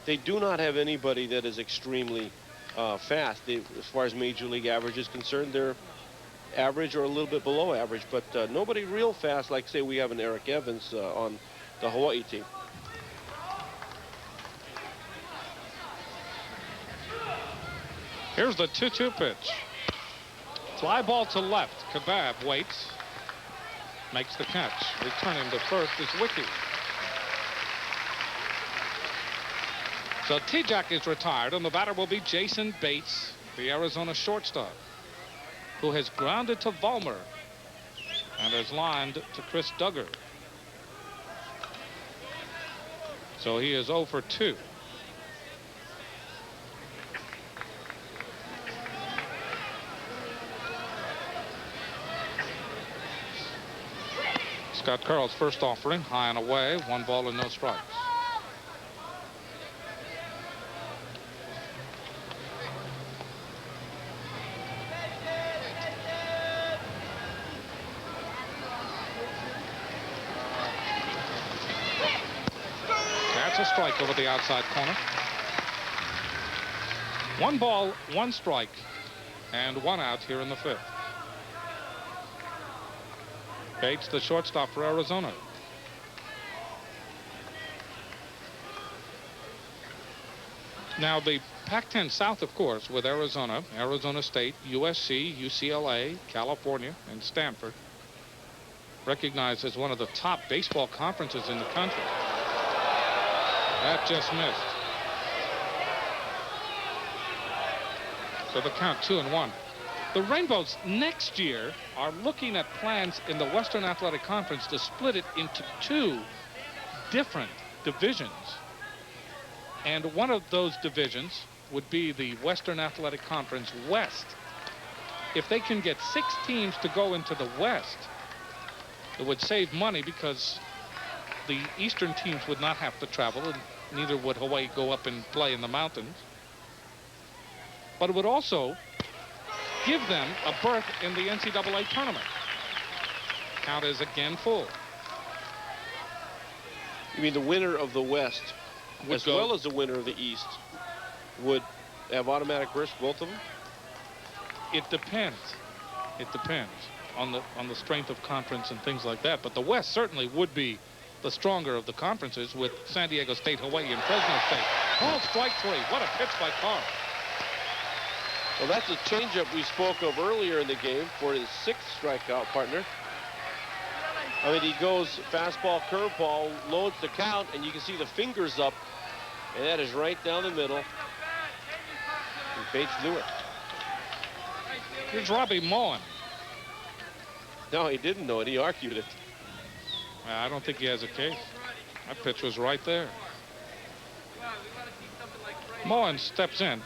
they do not have anybody that is extremely fast. As far as major league average is concerned, they're average or a little bit below average, but nobody real fast like, say, we have an Eric Evans on the Hawaii team. Here's the 2-2 pitch. Fly ball to left. Kebab waits. Makes the catch. Returning to first is Wiki. So Tijak is retired, and the batter will be Jason Bates, the Arizona shortstop, who has grounded to Vollmer and is lined to Chris Duggar. So he is 0 for 2. Scott Karl's first offering, high and away, 1 ball and no strikes. That's a strike over the outside corner. 1 ball, 1 strike, and 1 out here in the 5th. Bates, the shortstop for Arizona. Now, the Pac-10 South, of course, with Arizona, Arizona State, USC, UCLA, California, and Stanford, recognized as one of the top baseball conferences in the country. That just missed. So the count 2-1. The Rainbows next year are looking at plans in the Western Athletic Conference to split it into 2 different divisions. And one of those divisions would be the Western Athletic Conference West. If they can get 6 teams to go into the West, it would save money because the Eastern teams would not have to travel, and neither would Hawaii go up and play in the mountains. But it would also give them a berth in the NCAA tournament. Count is again full. You mean the winner of the West, as well as the winner of the East, would have automatic berths, both of them? It depends. It depends on the strength of conference and things like that. But the West certainly would be the stronger of the conferences with San Diego State, Hawaii, and Fresno State. Called strike 3. What a pitch by Karl. Well, that's a changeup we spoke of earlier in the game for his 6th strikeout partner. I mean, he goes fastball, curveball, loads the count, and you can see the fingers up, and that is right down the middle. And Bates knew it. Here's Robbie Moen. No, he didn't know it. He argued it. I don't think he has a case. That pitch was right there. Moen steps in.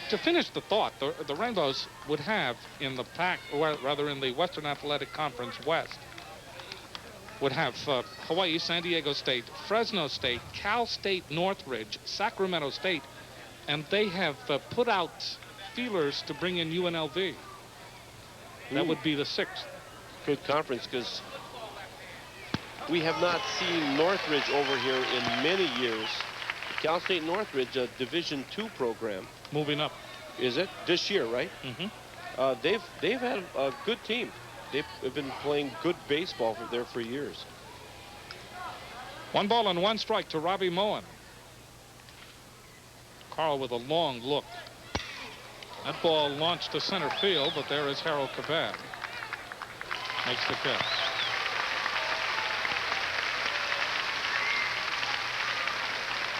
To finish the thought, the Rainbows would have in the Pac, or rather in the Western Athletic Conference West, would have Hawaii, San Diego State, Fresno State, Cal State Northridge, Sacramento State, and they have put out feelers to bring in UNLV. That would be the 6th. Good conference, because we have not seen Northridge over here in many years. Cal State Northridge, a Division II program. Moving up. Is it? This year, right? Mm-hmm. They've had a good team. They've been playing good baseball there for years. 1 ball and 1 strike to Robbie Moen. Karl with a long look. That ball launched to center field, but there is Harold Kabab. Makes the catch.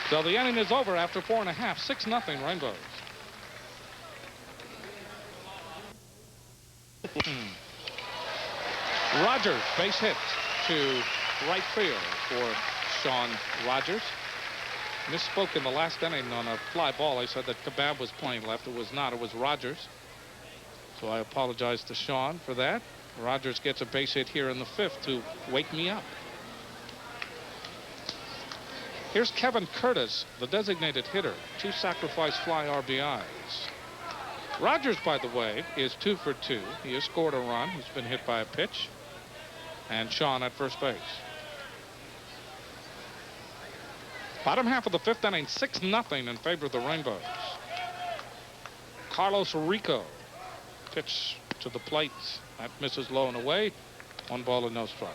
So the inning is over after 4 1/2. 6-0 Rainbows. Rogers, base hit to right field for Sean Rogers. Misspoke in the last inning on a fly ball. I said that Kabab was playing left. It was not. It was Rogers. So I apologize to Sean for that. Rogers gets a base hit here in the 5th to wake me up. Here's Kevin Curtis, the designated hitter. 2 sacrifice fly RBIs. Rogers, by the way, is 2 for 2. He has scored a run. He's been hit by a pitch. And Sean at first base. Bottom half of the 5th inning, 6-0 in favor of the Rainbows. Carlos Rico. Pitch to the plate. That misses low and away. 1 ball and no strikes.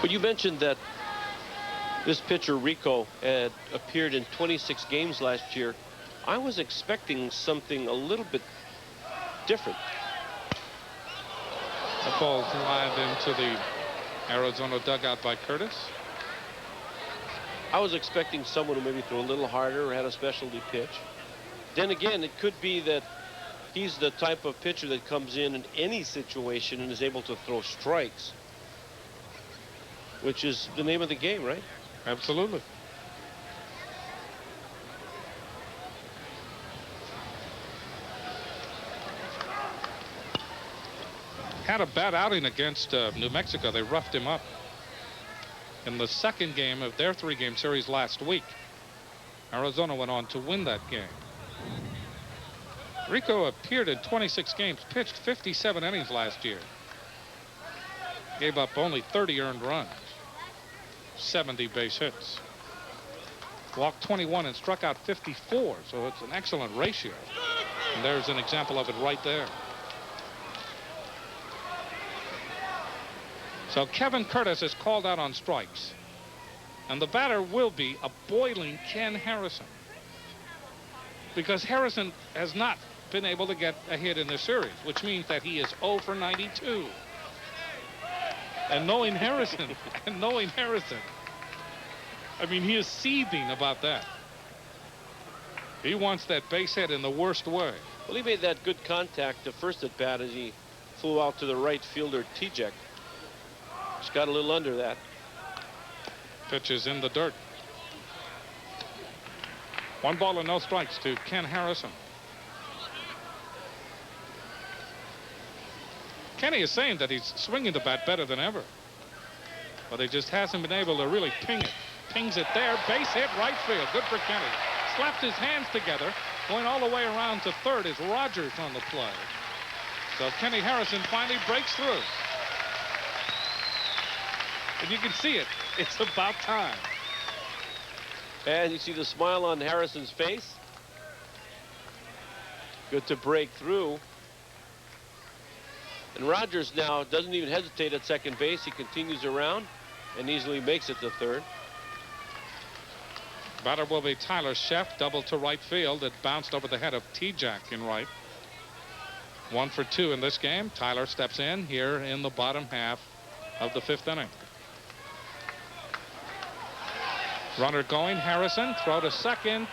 But you mentioned that this pitcher, Rico, had appeared in 26 games last year. I was expecting something a little bit different. The ball lined into the Arizona dugout by Curtis. I was expecting someone who maybe threw a little harder or had a specialty pitch. Then again, it could be that he's the type of pitcher that comes in any situation and is able to throw strikes, which is the name of the game, right? Absolutely. Had a bad outing against New Mexico. They roughed him up in the second game of their 3-game series last week. Arizona went on to win that game. Rico appeared in 26 games, pitched 57 innings last year. Gave up only 30 earned runs, 70 base hits. Walked 21 and struck out 54, so it's an excellent ratio. And there's an example of it right there. So Kevin Curtis is called out on strikes. And the batter will be a boiling Ken Harrison. Because Harrison has not been able to get a hit in this series, which means that he is 0 for 92. And knowing Harrison, I mean, he is seething about that. He wants that base hit in the worst way. Well, he made that good contact the first at bat as he flew out to the right fielder, Tejek. Just got a little under that. Pitch is in the dirt. 1 ball and no strikes to Ken Harrison. Kenny is saying that he's swinging the bat better than ever, but he just hasn't been able to really ping it. Pings it there. Base hit right field. Good for Kenny. Slapped his hands together. Going all the way around to third is Rogers on the play. So Kenny Harrison finally breaks through. And you can see it. It's about time. And you see the smile on Harrison's face. Good to break through. And Rogers now doesn't even hesitate at second base. He continues around and easily makes it to third. Batter will be Tyler Sheff, double to right field. It bounced over the head of Tejak in right. 1 for 2 in this game. Tyler steps in here in the bottom half of the 5th inning. Runner going. Harrison, throw to second.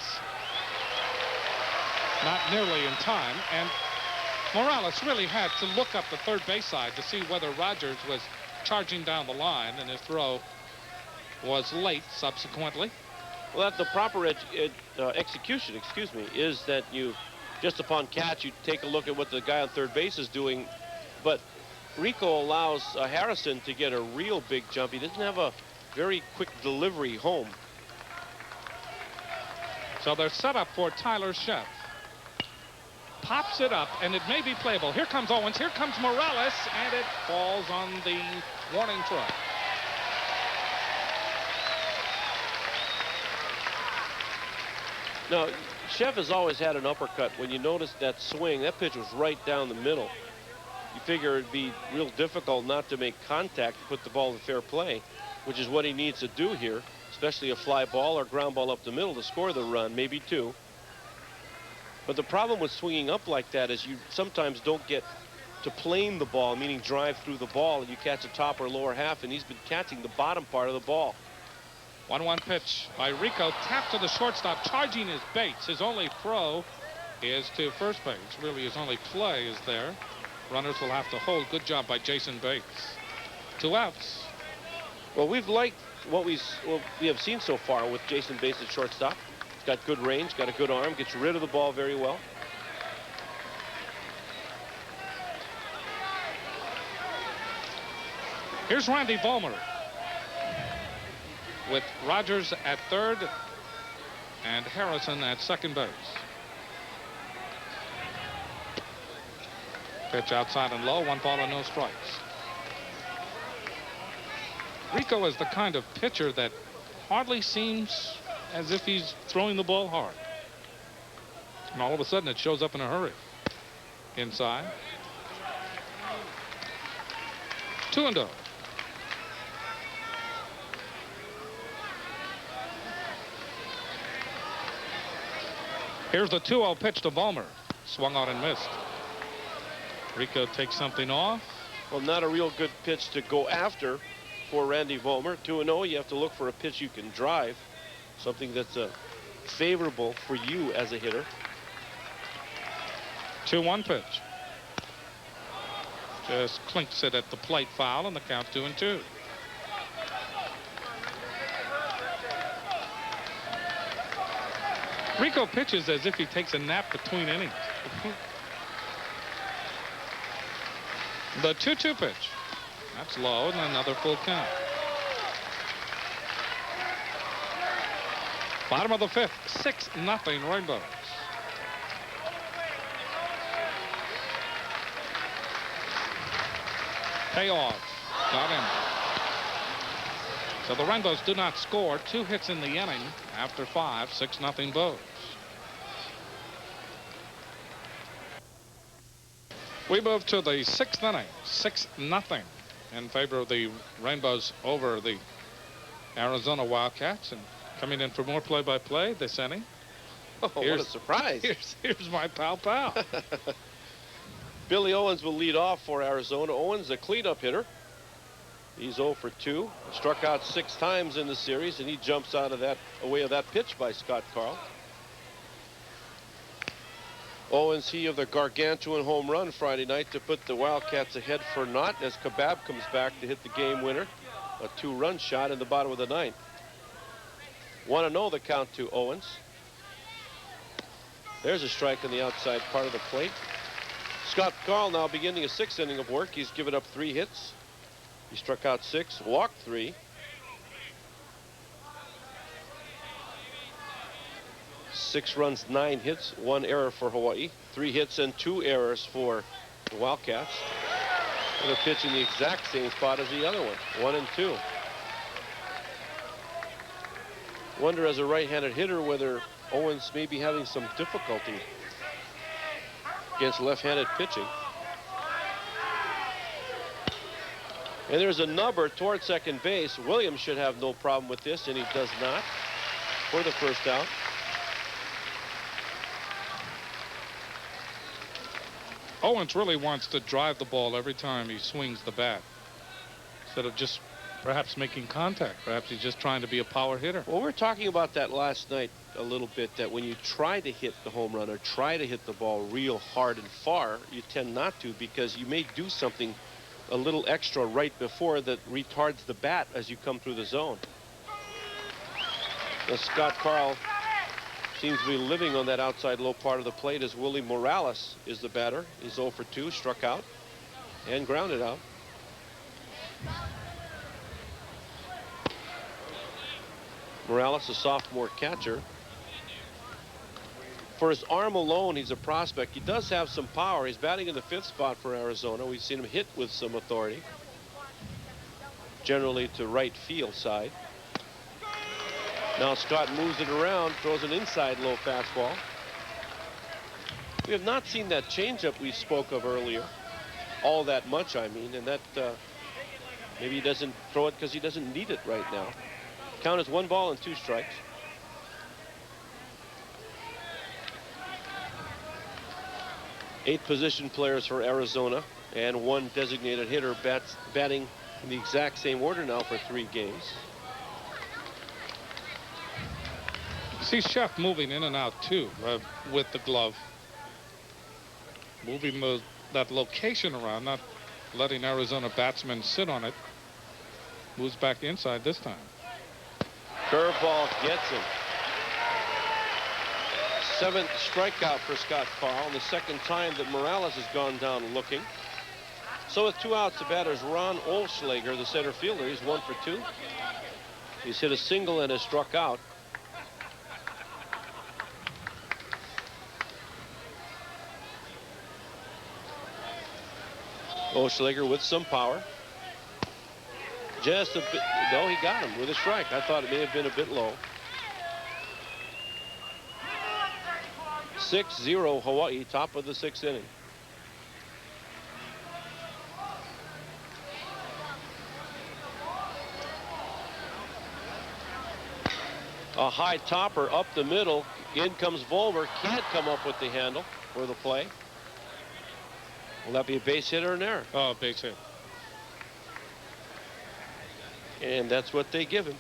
Not nearly in time. And Morales really had to look up the third base side to see whether Rogers was charging down the line, and his throw was late subsequently. Well, the proper execution, is that you, just upon catch, you take a look at what the guy on third base is doing. But Rico allows Harrison to get a real big jump. He doesn't have a very quick delivery home. So they're set up for Tyler Sheff. Pops it up, and it may be playable. Here comes Owens. Here comes Morales, and it falls on the warning track. Now, Sheff has always had an uppercut. When you notice that swing, that pitch was right down the middle. You figure it'd be real difficult not to make contact, put the ball in fair play, which is what he needs to do here, especially a fly ball or ground ball up the middle to score the run, maybe 2. But the problem with swinging up like that is you sometimes don't get to plane the ball, meaning drive through the ball, and you catch the top or lower half, and he's been catching the bottom part of the ball. 1-1 pitch by Rico. Tap to the shortstop, charging his Bates. His only throw is to first base. Really, his only play is there. Runners will have to hold. Good job by Jason Bates. 2 outs. Well, we've liked what we have seen so far with Jason Bates at shortstop. He's got good range, got a good arm, gets rid of the ball very well. Here's Randy Vollmer with Rogers at third and Harrison at second base. Pitch outside and low. 1 ball and no strikes. Rico is the kind of pitcher that hardly seems as if he's throwing the ball hard. And all of a sudden it shows up in a hurry. Inside. 2-0. Here's the 2-0 pitch to Vollmer. Swung on and missed. Rico takes something off. Well, not a real good pitch to go after for Randy Vollmer. 2-0, you have to look for a pitch you can drive, something that's favorable for you as a hitter. 2-1 pitch. Just clinks it at the plate, foul, and the count 2-2. Rico pitches as if he takes a nap between innings. The 2-2 pitch. That's low, and another full count. Bottom of the 5th, 6-0 Rainbows. Payoff. Got him. So the Rainbows do not score. 2 hits in the inning after 5. 6-0 Bows. We move to the 6th inning. 6-0 in favor of the Rainbows over the Arizona Wildcats. And coming in for more play-by-play this inning. Oh, what a surprise. Here's my pal. Billy Owens will lead off for Arizona. Owens, a cleanup hitter. He's 0 for 2. Struck out 6 times in the series, and he jumps out of that away of that pitch by Scott Karl. Owens, he of the gargantuan home run Friday night to put the Wildcats ahead for naught as Kebab comes back to hit the game winner. A 2-run shot in the bottom of the 9th. 1-0 the count to Owens. There's a strike on the outside part of the plate. Scott Karl now beginning a 6th inning of work. He's given up 3 hits. He struck out 6, walked 3. 6 runs, 9 hits, 1 error for Hawaii. 3 hits and 2 errors for the Wildcats. And they're pitching the exact same spot as the other one, 1 and 2. Wonder as a right-handed hitter whether Owens may be having some difficulty against left-handed pitching. And there's a number toward second base. Williams should have no problem with this, and he does not for the first out. Owens really wants to drive the ball every time he swings the bat, instead of just perhaps making contact. Perhaps he's just trying to be a power hitter. Well, we were talking about that last night a little bit, that when you try to hit the home run or try to hit the ball real hard and far, you tend not to, because you may do something a little extra right before that retards the bat as you come through the zone. Now, Scott Karl seems to be living on that outside low part of the plate as Willie Morales is the batter. He's 0 for 2, struck out and grounded out. Morales, a sophomore catcher. For his arm alone, he's a prospect. He does have some power. He's batting in the 5th spot for Arizona. We've seen him hit with some authority, generally to right field side. Now Scott moves it around, throws an inside low fastball. We have not seen that changeup we spoke of earlier all that much, I mean, and that maybe he doesn't throw it because he doesn't need it right now. Count is 1 ball and 2 strikes. Eight position players for Arizona and 1 designated hitter batting in the exact same order now for 3 games. See Chef moving in and out too with the glove, moving that location around, not letting Arizona batsmen sit on it. Moves back inside this time. Curveball gets him. 7th strikeout for Scott Karl, the 2nd time that Morales has gone down looking. So with 2 outs, the batter is Ron Olschlager, the center fielder. He's 1 for 2. He's hit a single and has struck out. Olschlager with some power. Just a bit. No, he got him with a strike. I thought it may have been a bit low. 6-0 Hawaii, top of the 6th inning. A high topper up the middle. In comes Volmer. Can't come up with the handle for the play. Will that be a base hit or an error? Oh, base hit. And that's what they give him.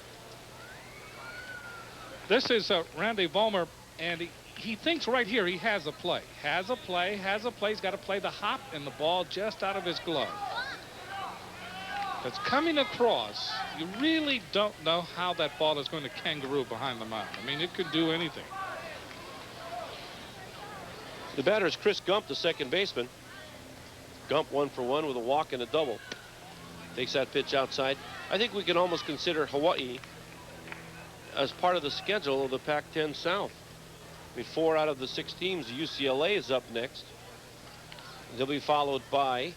This is Randy Volmer, and he thinks right here he has a play. Has a play. He's got to play the hop, and the ball just out of his glove. It's coming across. You really don't know how that ball is going to kangaroo behind the mound. I mean, it could do anything. The batter is Chris Gump, the second baseman. Gump 1 for 1 with a walk and a double. Takes that pitch outside. I think we can almost consider Hawaii as part of the schedule of the Pac-10 South. I mean, 4 out of the 6 teams. UCLA is up next. They'll be followed by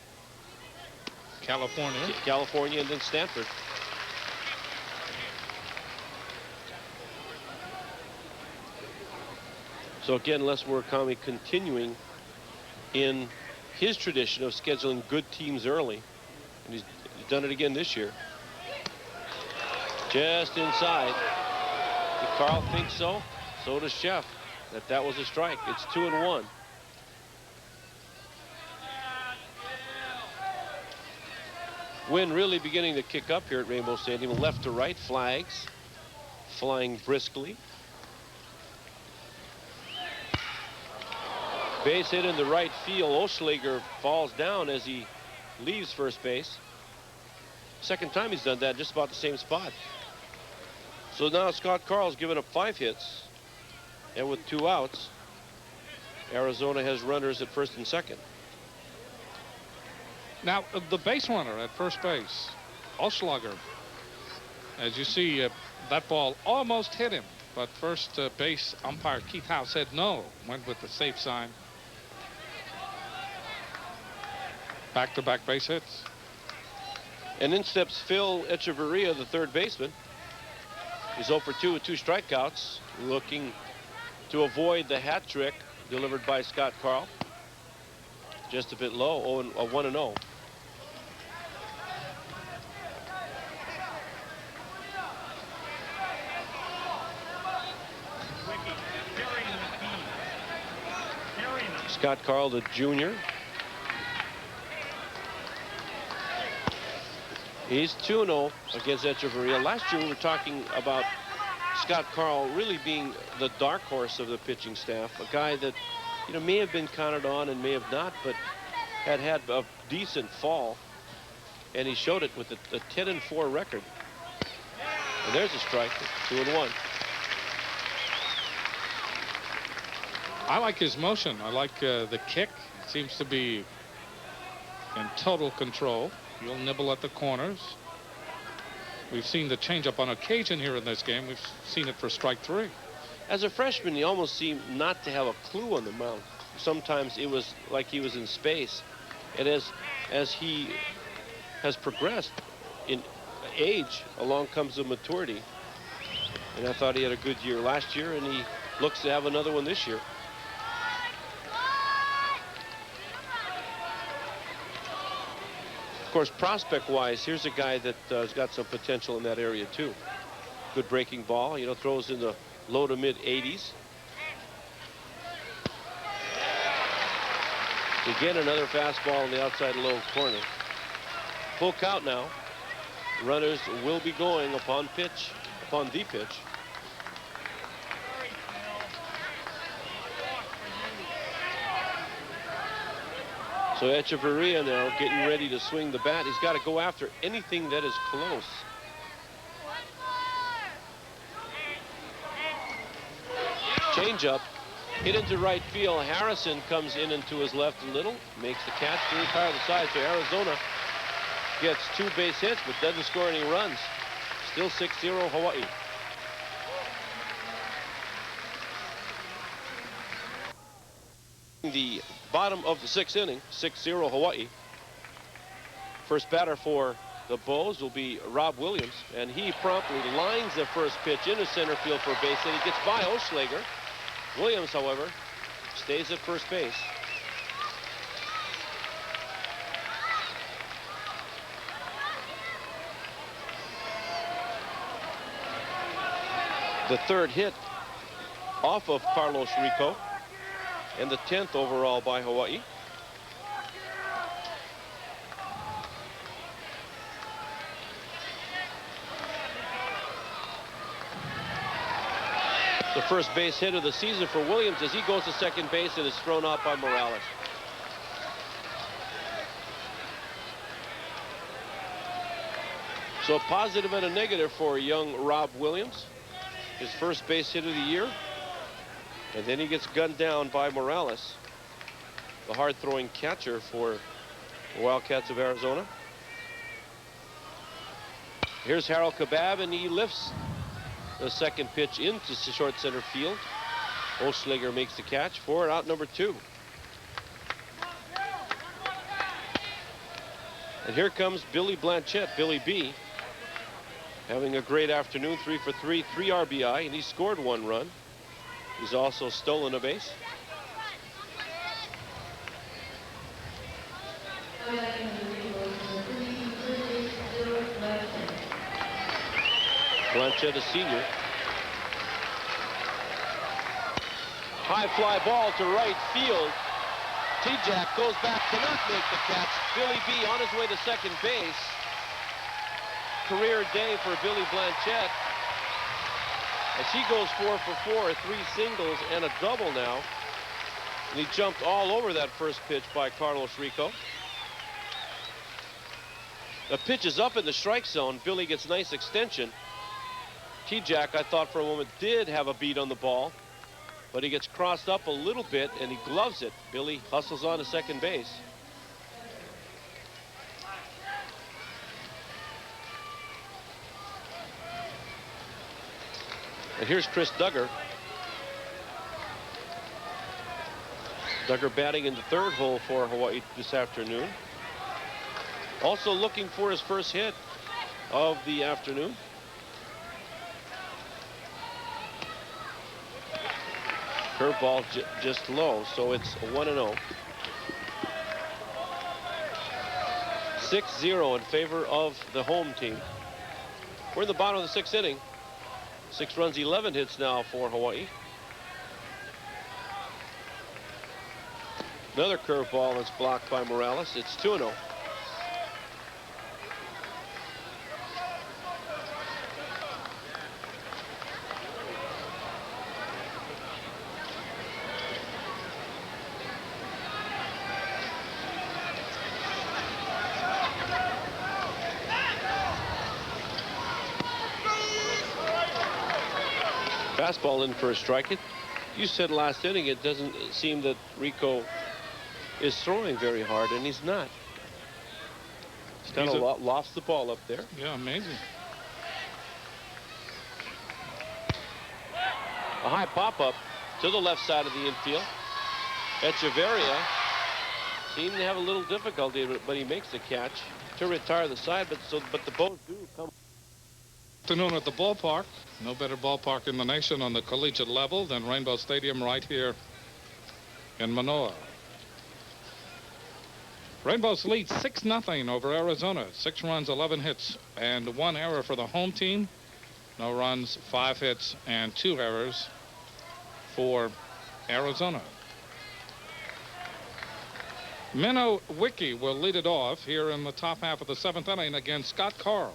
California and then Stanford. So again, Les Murakami continuing in his tradition of scheduling good teams early, and he's done it again this year. Just inside. Did Karl think so? So does Chef. That was a strike. It's 2-1. Wind really beginning to kick up here at Rainbow Stadium. Left to right, flags flying briskly. Base hit in the right field. Oschlager falls down as he leaves first base. Second time he's done that, just about the same spot. So now Scott Karl's given up 5 hits, and with 2 outs, Arizona has runners at first and second. Now, the base runner at first base, Oschlager, as you see, that ball almost hit him, but first base umpire Keith Howe said no, went with the safe sign. Back-to-back base hits. And in steps Phil Echeverria, the third baseman. He's 0 for 2 with 2 strikeouts, looking to avoid the hat trick delivered by Scott Karl. Just a bit low, 1-0. Scott Karl, the junior. He's 2-0 against Echeverria. Last year we were talking about Scott Karl really being the dark horse of the pitching staff, a guy that, you know, may have been counted on and may have not, but had a decent fall, and he showed it with a 10-4 record. And there's a strike, 2-1. I like his motion. I like the kick. It seems to be in total control. He'll nibble at the corners. We've seen the changeup on occasion here in this game. We've seen it for strike 3. As a freshman, he almost seemed not to have a clue on the mound. Sometimes it was like he was in space. And as he has progressed in age, along comes the maturity. And I thought he had a good year last year, and he looks to have another one this year. Of course, prospect-wise, here's a guy that has got some potential in that area, too. Good breaking ball, you know, throws in the low to mid 80s. Again, another fastball in the outside low corner. Full count now. Runners will be going upon the pitch. So Echeverria now getting ready to swing the bat. He's got to go after anything that is close. Changeup hit into right field. Harrison comes in into his left a little, makes the catch to retire the side. So Arizona gets 2 base hits but doesn't score any runs. Still 6-0 Hawaii. The bottom of the 6th inning, 6-0 Hawaii. First batter for the Bows will be Rob Williams, and he promptly lines the first pitch into center field for a base hit. He gets by Oschlager. Williams, however, stays at first base. The third hit off of Carlos Rico, and the 10th overall by Hawaii. The first base hit of the season for Williams as he goes to second base and is thrown out by Morales. So a positive and a negative for young Rob Williams. His first base hit of the year. And then he gets gunned down by Morales, the hard-throwing catcher for the Wildcats of Arizona. Here's Harold Kabab, and he lifts the second pitch into short center field. Oschlager makes the catch for out number 2. And here comes Billy Blanchette, Billy B, having a great afternoon, 3 for 3, 3 RBI, and he scored 1 run. He's also stolen a base. Blanchette, a senior. High fly ball to right field. T-Jack goes back to not make the catch. Billy B on his way to second base. Career day for Billy Blanchette. As he goes 4 for 4, 3 singles and a double now. And he jumped all over that first pitch by Carlos Rico. The pitch is up in the strike zone. Billy gets nice extension. T-Jack, I thought for a moment, did have a beat on the ball, but he gets crossed up a little bit and he gloves it. Billy hustles on to second base. And here's Chris Duggar. Duggar batting in the third hole for Hawaii this afternoon. Also looking for his first hit of the afternoon. Curveball just low, so it's 1-0. 6-0 in favor of the home team. We're in the bottom of the 6th inning. 6 runs, 11 hits now for Hawaii. Another curveball that's blocked by Morales. It's 2-0. Fastball in for a strike. You said last inning it doesn't seem that Rico is throwing very hard, and he's not. He's kind of lofts the ball up there. Yeah, amazing. A high pop-up to the left side of the infield. Echeverria seemed to have a little difficulty, but he makes the catch to retire the side. But the Bows do come. Afternoon at the ballpark. No better ballpark in the nation on the collegiate level than Rainbow Stadium right here in Manoa. Rainbows lead 6-0 over Arizona. 6 runs, 11 hits, and 1 error for the home team. No runs, 5 hits, and 2 errors for Arizona. Menno Wiki will lead it off here in the top half of the 7th inning against Scott Karl.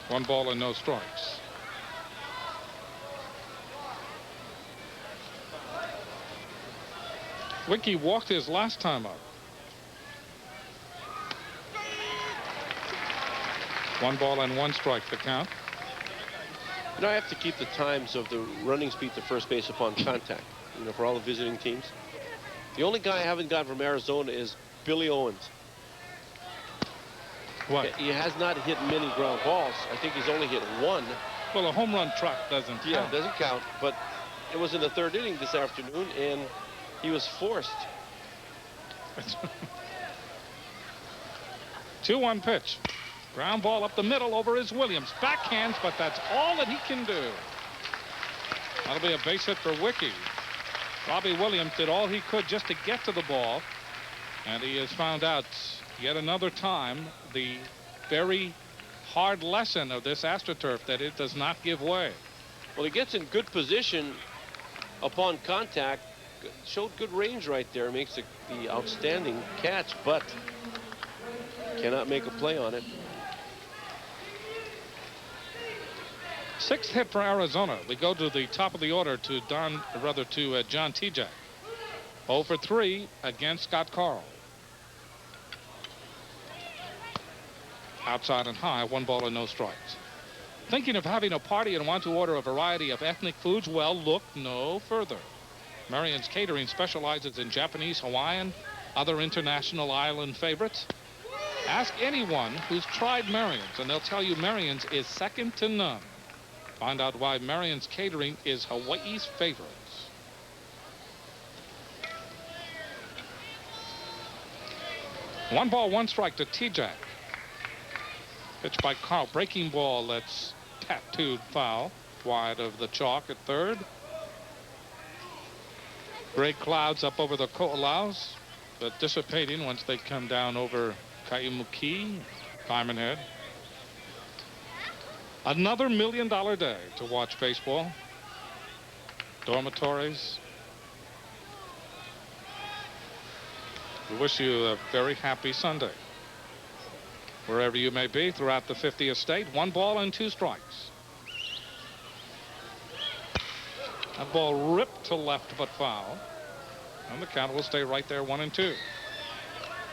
1 ball and no strikes. Wiki walked his last time up. 1 ball and 1 strike to count. You know, I have to keep the times of the running speed to first base upon contact, you know, for all the visiting teams. The only guy I haven't gotten from Arizona is Billy Owens. What? He has not hit many ground balls. I think he's only hit 1. Well, a home run truck doesn't count. Yeah, it doesn't count, but it was in the 3rd inning this afternoon, and he was forced. 2-1 pitch. Ground ball up the middle over is Williams. Backhands, but that's all that he can do. That'll be a base hit for Wiki. Robbie Williams did all he could just to get to the ball, and he has found out yet another time the very hard lesson of this AstroTurf, that it does not give way. Well, he gets in good position upon contact. Showed good range right there. Makes the outstanding catch, but cannot make a play on it. 6th hit for Arizona. We go to the top of the order to John Tejak. 0 for 3 against Scott Karl. Outside and high, 1 ball and no strikes. Thinking of having a party and want to order a variety of ethnic foods? Well, look no further. Marion's Catering specializes in Japanese, Hawaiian, other international island favorites. Ask anyone who's tried Marion's, and they'll tell you Marion's is second to none. Find out why Marion's Catering is Hawaii's favorites. One ball, 1 strike to Tejak. Pitch by Karl. Breaking ball that's tattooed foul. Wide of the chalk at third. Gray clouds up over the Ko'olaus, but dissipating once they come down over Kaimuki, Diamond Head. Another $1 million day to watch baseball. Dormitories. We wish you a very happy Sunday, wherever you may be throughout the 50th state. 1 ball and 2 strikes. That ball ripped to left but foul. And the count will stay right there, 1-2.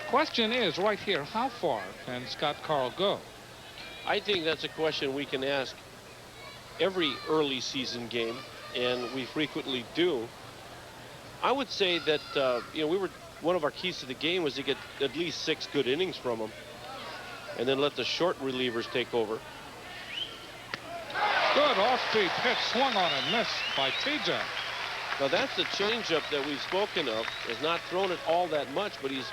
Question is right here, how far can Scott Karl go? I think that's a question we can ask every early season game, and we frequently do. I would say that one of our keys to the game was to get at least 6 good innings from him, and then let the short relievers take over. Good off-speed pitch, swung on and missed by Tejak. Now that's the changeup that we've spoken of. Has not thrown it all that much, but he's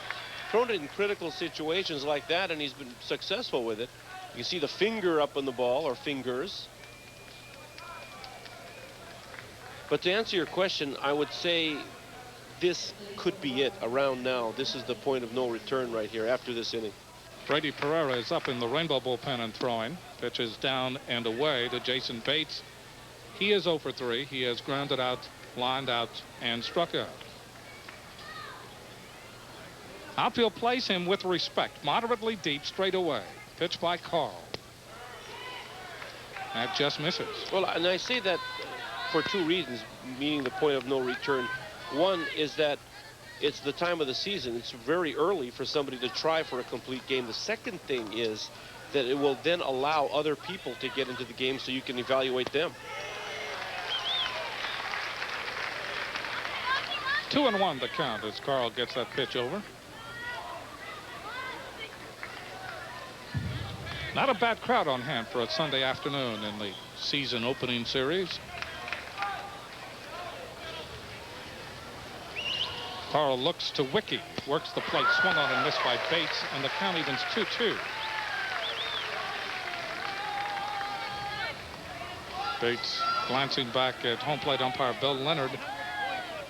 thrown it in critical situations like that, and he's been successful with it. You can see the finger up on the ball, or fingers. But to answer your question, I would say this could be it around now. This is the point of no return right here after this inning. Brady Pereira is up in the Rainbow bullpen and throwing. Pitches down and away to Jason Bates. He is 0 for 3. He has grounded out, lined out, and struck out. Outfield plays him with respect. Moderately deep, straight away. Pitch by Karl. That just misses. Well, and I say that for 2 reasons, meaning the point of no return. One is that it's the time of the season. It's very early for somebody to try for a complete game. The second thing is that it will then allow other people to get into the game so you can evaluate them. 2-1 the count as Karl gets that pitch over. Not a bad crowd on hand for a Sunday afternoon in the season opening series. Karl looks to Wiki, works the plate, swung on and missed by Bates, and the count evens 2-2. Bates glancing back at home plate umpire Bill Leonard.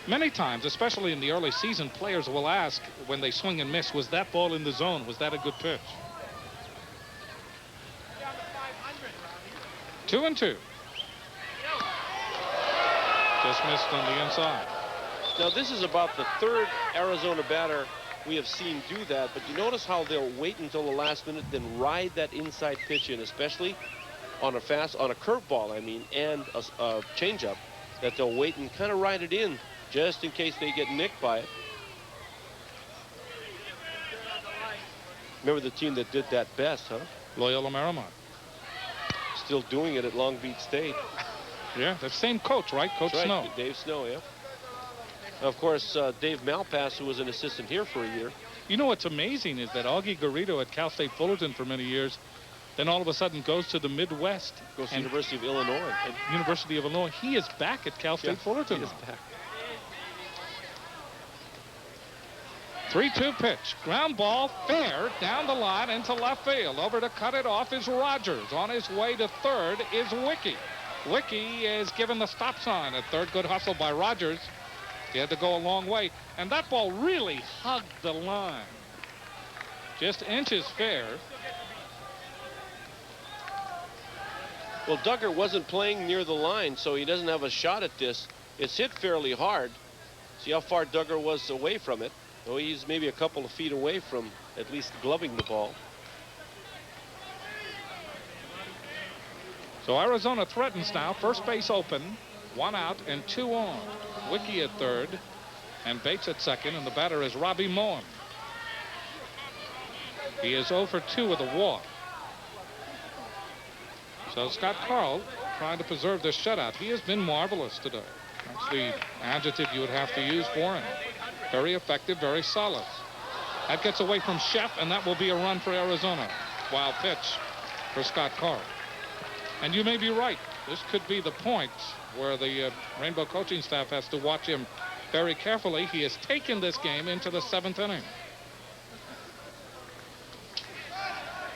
Many times, especially in the early season, players will ask when they swing and miss, was that ball in the zone? Was that a good pitch? 2-2. Just missed on the inside. Now this is about the 3rd Arizona batter we have seen do that, but you notice how they'll wait until the last minute, then ride that inside pitch in, especially on a curveball, I mean, and a changeup, that they'll wait and kind of ride it in just in case they get nicked by it. Remember the team that did that best, huh? Loyola Marymount. Still doing it at Long Beach State. Yeah, the same coach, right? Coach That's Snow. right, Dave Snow, yeah. Of course, Dave Malpass, who was an assistant here for a year. You know what's amazing is that Augie Garrido at Cal State Fullerton for many years, then all of a sudden goes to the Midwest. Goes to the University of Illinois. At University of Illinois. He is back at Cal State Fullerton. He is back. 3-2 pitch. Ground ball fair down the line into left field. Over to cut it off is Rogers. On his way to third is Wiki. Wiki is given the stop sign at third. Good hustle by Rogers. He had to go a long way. And that ball really hugged the line. Just inches fair. Well, Duggar wasn't playing near the line, so he doesn't have a shot at this. It's hit fairly hard. See how far Duggar was away from it. Oh, he's maybe a couple of feet away from at least gloving the ball. So Arizona threatens now. First base open. 1 out and 2 on. Wiki at third and Bates at second, and the batter is Robbie Moen. He is 0 for 2 with a walk. So Scott Karl trying to preserve this shutout. He has been marvelous today. That's the adjective you would have to use for him. Very effective, very solid. That gets away from Sheff, and that will be a run for Arizona. Wild pitch for Scott Karl. And you may be right. This could be the point where the Rainbow coaching staff has to watch him very carefully. He has taken this game into the 7th inning.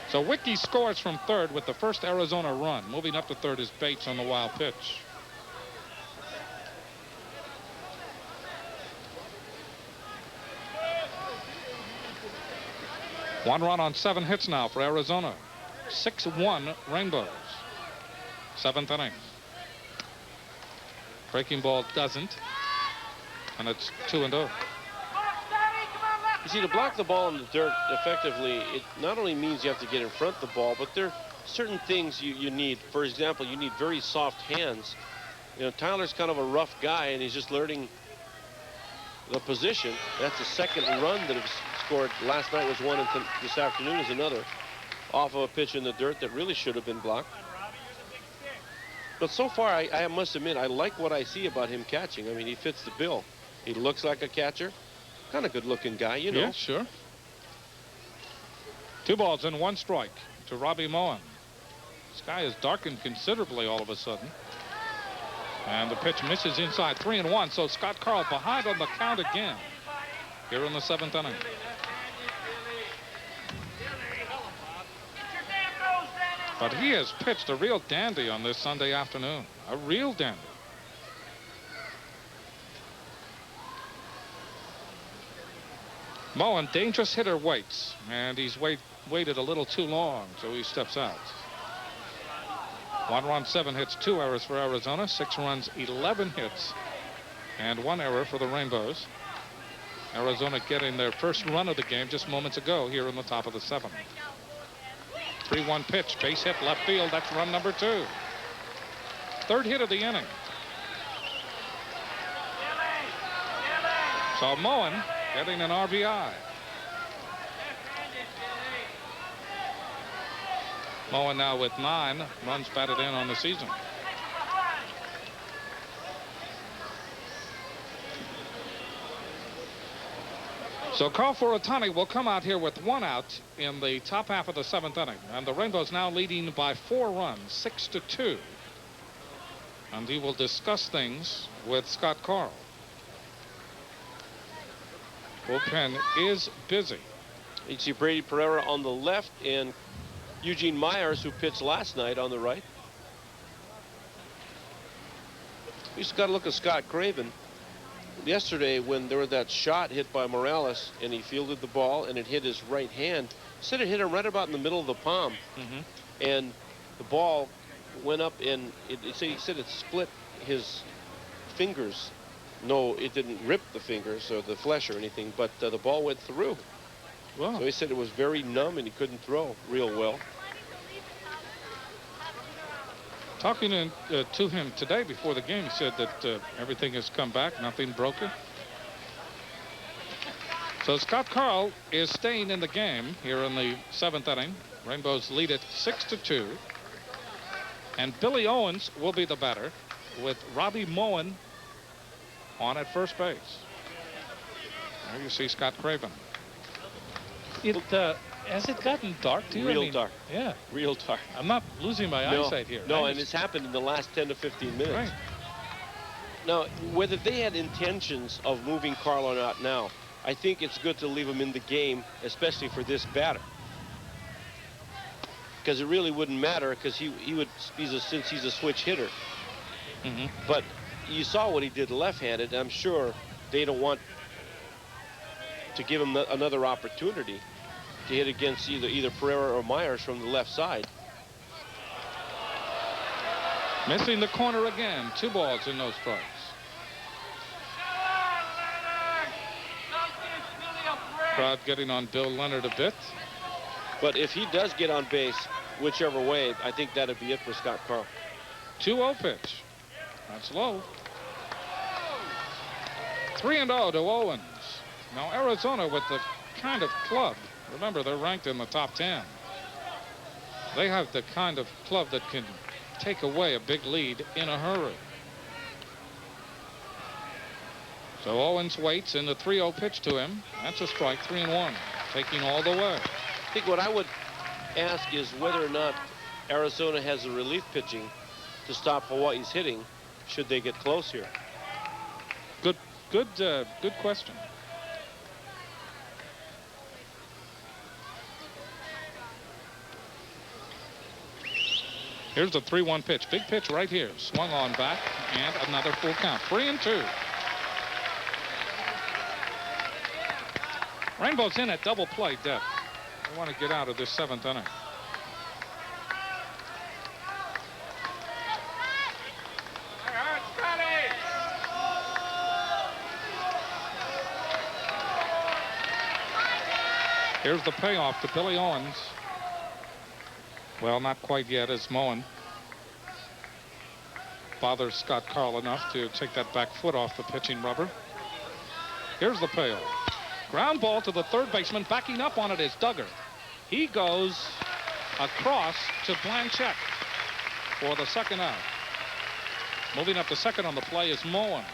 So Wiki scores from third with the first Arizona run. Moving up to third is Bates on the wild pitch. One run on 7 hits now for Arizona. 6-1 Rainbows. 7th inning. Breaking ball doesn't. And it's 2-0. You see, to block the ball in the dirt effectively, it not only means you have to get in front of the ball, but there are certain things you need. For example, you need very soft hands. You know, Tyler's kind of a rough guy, and he's just learning the position. That's the second run that has scored. Last night was one, and this afternoon is another. Off of a pitch in the dirt that really should have been blocked. But so far, I must admit, I like what I see about him catching. I mean, he fits the bill. He looks like a catcher. Kind of good-looking guy, you know. Yeah, sure. 2 balls and 1 strike to Robbie Moen. The sky has darkened considerably all of a sudden. And the pitch misses inside. 3-1. So Scott Karl behind on the count again here in the 7th inning. But he has pitched a real dandy on this Sunday afternoon. A real dandy. Moen, dangerous hitter, waits. And he's waited a little too long, so he steps out. 1 run, 7 hits, 2 errors for Arizona. 6 runs, 11 hits, and 1 error for the Rainbows. Arizona getting their first run of the game just moments ago here in the top of the 7th. 3-1 pitch, base hit left field. That's run number 2. 3rd hit of the inning. So Moen getting an RBI. Moen now with 9 runs batted in on the season. So Carl Furutani will come out here with 1 out in the top half of the 7th inning. And the Rainbows now leading by 4 runs, 6-2. And he will discuss things with Scott Karl. Bullpen is busy. You see Brady Pereira on the left and Eugene Myers, who pitched last night, on the right. We just got to look at Scott Craven. Yesterday, when there was that shot hit by Morales and he fielded the ball and it hit his right hand, said it hit him right about in the middle of the palm. And the ball went up and he said it split his fingers. No, it didn't rip the fingers or the flesh or anything, but the ball went through. Wow. So he said it was very numb and he couldn't throw real well. Talking to him today before the game, he said that everything has come back, nothing broken. So Scott Karl is staying in the game here in the 7th inning. Rainbows lead it 6-2. And Billy Owens will be the batter with Robbie Moen on at first base. There you see Scott Craven. Has it gotten dark to you? Real dark. Yeah. Real dark. I'm not losing my eyesight here. No, and it's happened in the last 10 to 15 minutes. Right. Now, whether they had intentions of moving Karl or not now, I think it's good to leave him in the game, especially for this batter. Because it really wouldn't matter, because since he's a switch hitter. But you saw what he did left-handed. I'm sure they don't want to give him another opportunity to hit against either Pereira or Myers from the left side. Missing the corner again. 2 balls and no strikes. Crowd getting on Bill Leonard a bit. But if he does get on base, whichever way, I think that'd be it for Scott Karl. 2-0 pitch. That's low. 3-0 to Owens. Now Arizona with the kind of club. Remember, they're ranked in the top 10. They have the kind of club that can take away a big lead in a hurry. So Owens waits in the 3-0 pitch to him. That's a strike. 3-1. Taking all the way. I think what I would ask is whether or not Arizona has the relief pitching to stop Hawaii's hitting should they get close here. Good question. Here's the 3-1 pitch. Big pitch right here. Swung on back and another full count. 3-2. Rainbow's in at double play depth. They want to get out of this 7th inning. Here's the payoff to Billy Owens. Well, not quite yet, as Moen bothers Scott Karl enough to take that back foot off the pitching rubber. Here's the payoff. Ground ball to the third baseman. Backing up on it is Duggar. He goes across to Blanchette for the second out. Moving up to second on the play is Moen.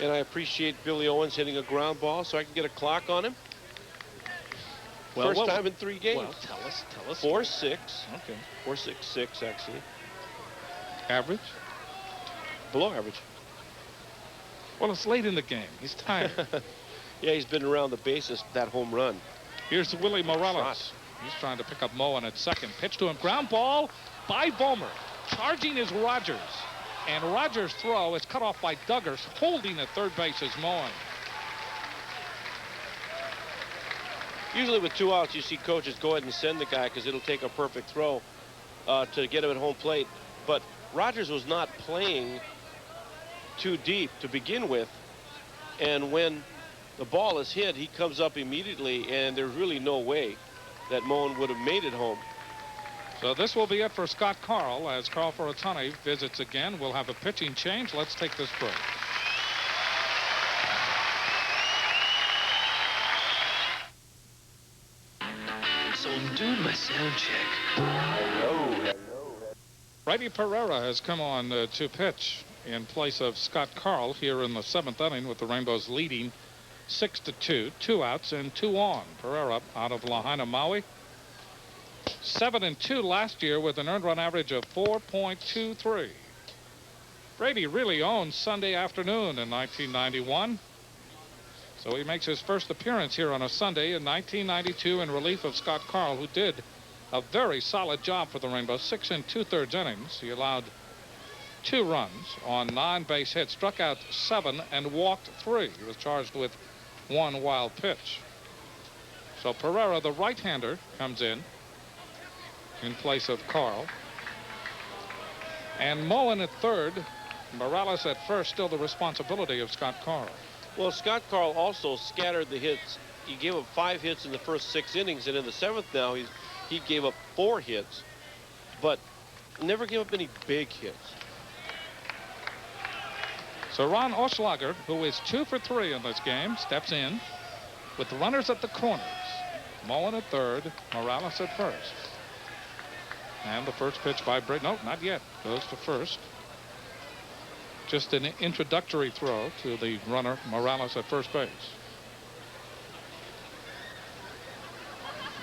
And I appreciate Billy Owens hitting a ground ball so I can get a clock on him. First time in 3 games. Well, tell us. 4-6. Okay. 4.66 actually. Average? Below average. Well, it's late in the game. He's tired. Yeah, he's been around the bases that home run. Here's Willie Morales. He's trying to pick up Moen at second. Pitch to him. Ground ball by Vollmer. Charging is Rogers. And Rogers' throw is cut off by Duggar. Holding at third base is Moen. Usually with 2 outs, you see coaches go ahead and send the guy because it'll take a perfect throw to get him at home plate. But Rogers was not playing too deep to begin with. And when the ball is hit, he comes up immediately, and there's really no way that Moen would have made it home. So this will be it for Scott Karl as Carl Furutani visits again. We'll have a pitching change. Let's take this break. So I'm doing my sound check. Brady Pereira has come on to pitch in place of Scott Karl here in the 7th inning with the Rainbows leading 6-2. 2 outs and 2 on. Pereira out of Lahaina, Maui. 7-2 last year with an earned run average of 4.23. Brady really owned Sunday afternoon in 1991. So he makes his first appearance here on a Sunday in 1992 in relief of Scott Karl, who did a very solid job for the Rainbows. 6 2/3 innings. He allowed 2 runs on 9 base hits, struck out 7 and walked 3. He was charged with 1 wild pitch. So Pereira, the right-hander, comes in place of Karl. And Moen at third. Morales at first. Still the responsibility of Scott Karl. Well, Scott Karl also scattered the hits. He gave up 5 hits in the first 6 innings, and in the 7th now he gave up 4 hits, but never gave up any big hits. So Ron Oschlager, who is 2 for 3 in this game, steps in with the runners at the corners. Moen at third, Morales at first. And the first pitch by Brady. No, not yet. Goes to first. Just an introductory throw to the runner Morales at first base.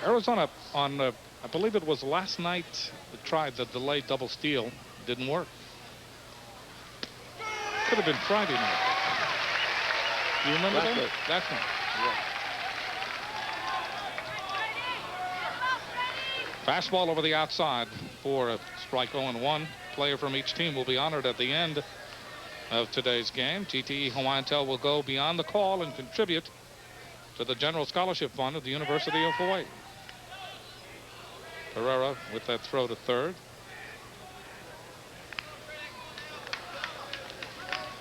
Arizona on, I believe it was last night, tried the delayed double steal. Didn't work. Could have been Friday night. Do you remember that? Last night. Yeah. Fastball over the outside for a strike 0-1. Player from each team will be honored at the end of today's game. GTE Hawaiian Tel will go beyond the call and contribute to the General Scholarship Fund of the University of Hawaii. Pereira with that throw to third.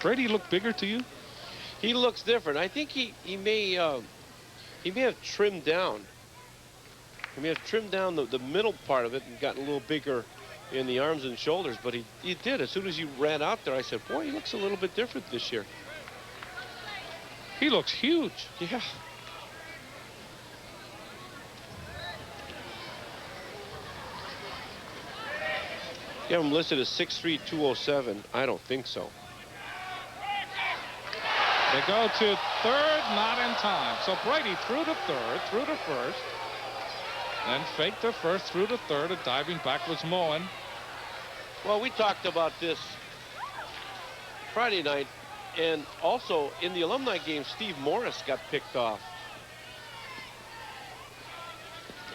Brady look bigger to you? He looks different. I think he may have trimmed down. He may have trimmed down the middle part of it and gotten a little bigger in the arms and shoulders, but he did. As soon as he ran out there, I said, boy, he looks a little bit different this year. He looks huge. Yeah. You have him listed as 6'3", 207. I don't think so. They go to third, not in time. So Brady threw to third, threw to first, then faked to first, threw to third, and diving back was Moen. Well, we talked about this Friday night, and also in the alumni game, Steve Morris got picked off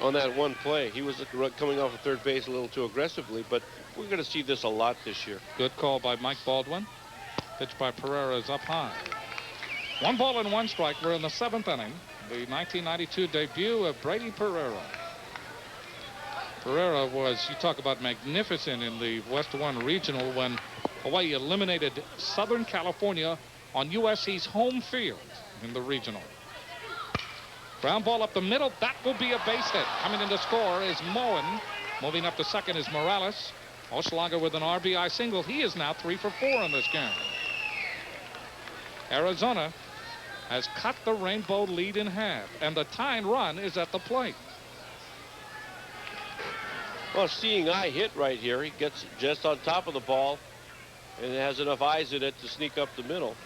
on that one play. He was coming off of third base a little too aggressively, but we're going to see this a lot this year. Good call by Mike Baldwin. Pitch by Pereira is up high. 1 ball and 1 strike. We're in the 7th inning. The 1992 debut of Brady Pereira. Pereira was, you talk about magnificent in the West 1 Regional when Hawaii eliminated Southern California on USC's home field in the Regional. Ground ball up the middle. That will be a base hit. Coming in to score is Moen. Moving up to second is Morales. Oslaga with an RBI single. He is now 3 for 4 in this game. Arizona has cut the Rainbow lead in half, and the tying run is at the plate. Well, seeing eye hit right here. He gets just on top of the ball and has enough eyes in it to sneak up the middle.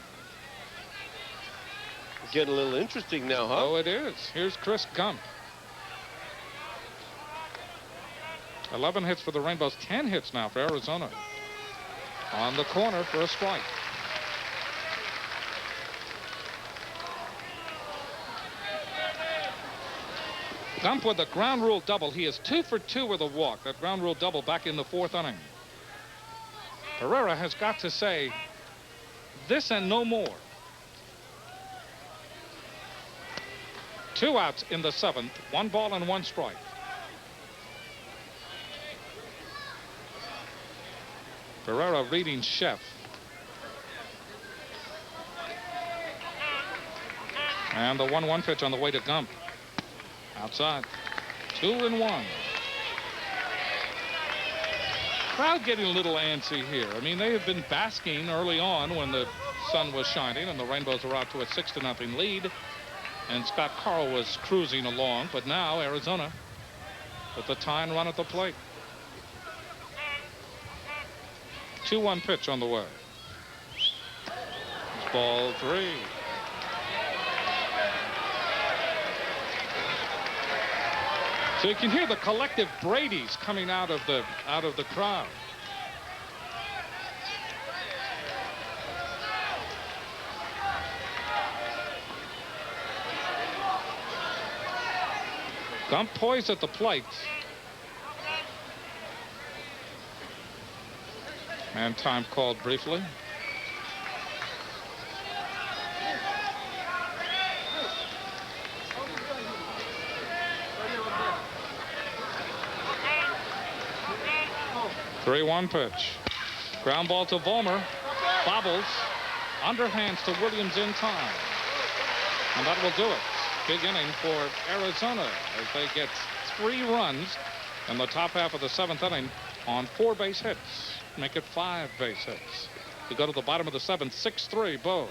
Getting a little interesting now, huh? Oh, it is. Here's Chris Gump. 11 hits for the Rainbows, 10 hits now for Arizona. On the corner for a strike. Gump with a ground rule double. He is 2 for 2 with a walk. That ground rule double back in the 4th inning. Pereira has got to say this and no more. 2 outs in the 7th. 1 ball and 1 strike. Pereira reading Chef. And the 1-1 pitch on the way to Gump. Outside. 2-1. Crowd getting a little antsy here. I mean, they have been basking early on when the sun was shining and the Rainbows were out to a 6-0 lead. And Scott Karl was cruising along. But now Arizona with the tying run at the plate. 2-1 pitch on the way. It's ball 3. So you can hear the collective Brady's coming out of the crowd. Gump poised at the plate. And time called briefly. The 3-1 pitch. Ground ball to Vollmer. Bobbles. Underhands to Williams in time. And that will do it. Big inning for Arizona as they get 3 runs in the top half of the 7th inning on 4 base hits. Make it 5 base hits. We go to the bottom of the 7th, 6-3 Bows.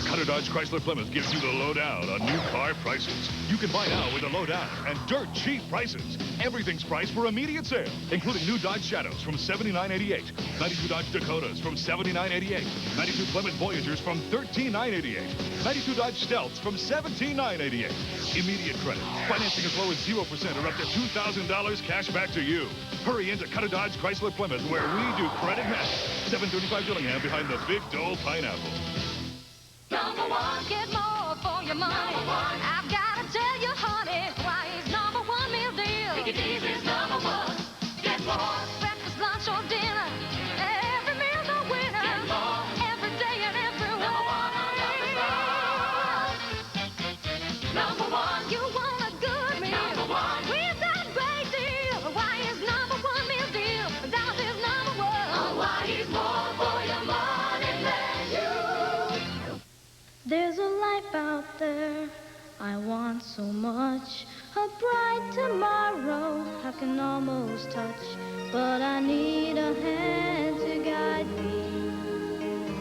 Cutter Dodge Chrysler Plymouth gives you the lowdown on new car prices. You can buy now with a lowdown and dirt cheap prices. Everything's priced for immediate sale, including new Dodge Shadows from $79.88, 92 Dodge Dakotas from $79.88, 92 Plymouth Voyagers from $13,988, 92 Dodge Stealths from $17,988. Immediate credit, financing as low as 0% or up to $2,000 cash back to you. Hurry into Cutter Dodge Chrysler Plymouth, where we do credit match. 735 Dillingham behind the Big Dole Pineapple. Number one, get more for your money. I've got to tell you, honey, why he's number one meal deal. Take it easy, it's number one. Get more. Breakfast, lunch, or dinner. Every meal's a winner. Get more. Every day and every way. Number one on number one. You want a good meal. Number one. With that great deal. Why is number one meal deal? That is number one. There's a life out there I want so much, a bright tomorrow I can almost touch, but I need a hand to guide me,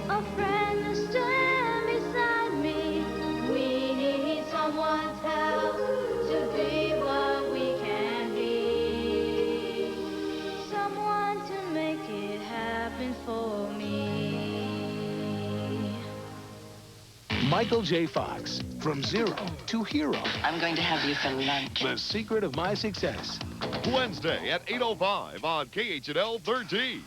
a friend to stand beside me. We need someone's help to be what we can be, someone to make it happen for me. Michael J. Fox, from zero to hero. I'm going to have you for lunch. The secret of my success. Wednesday at 8:05 on KHNL 13.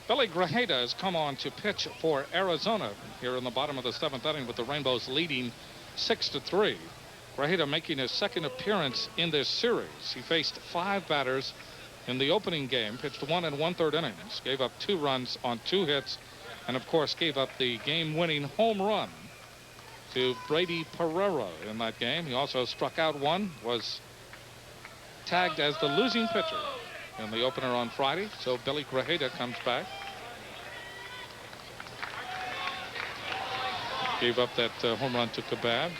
Billy Grajeda has come on to pitch for Arizona here in the bottom of the 7th inning with the Rainbows leading 6-3. Grajeda making his second appearance in this series. He faced 5 batters in the opening game, pitched 1 1/3 innings, gave up 2 runs on 2 hits, and of course gave up the game-winning home run to Brady Pereira in that game. He also struck out 1, was tagged as the losing pitcher in the opener on Friday. So Billy Grajeda comes back. Gave up that home run to Kabab.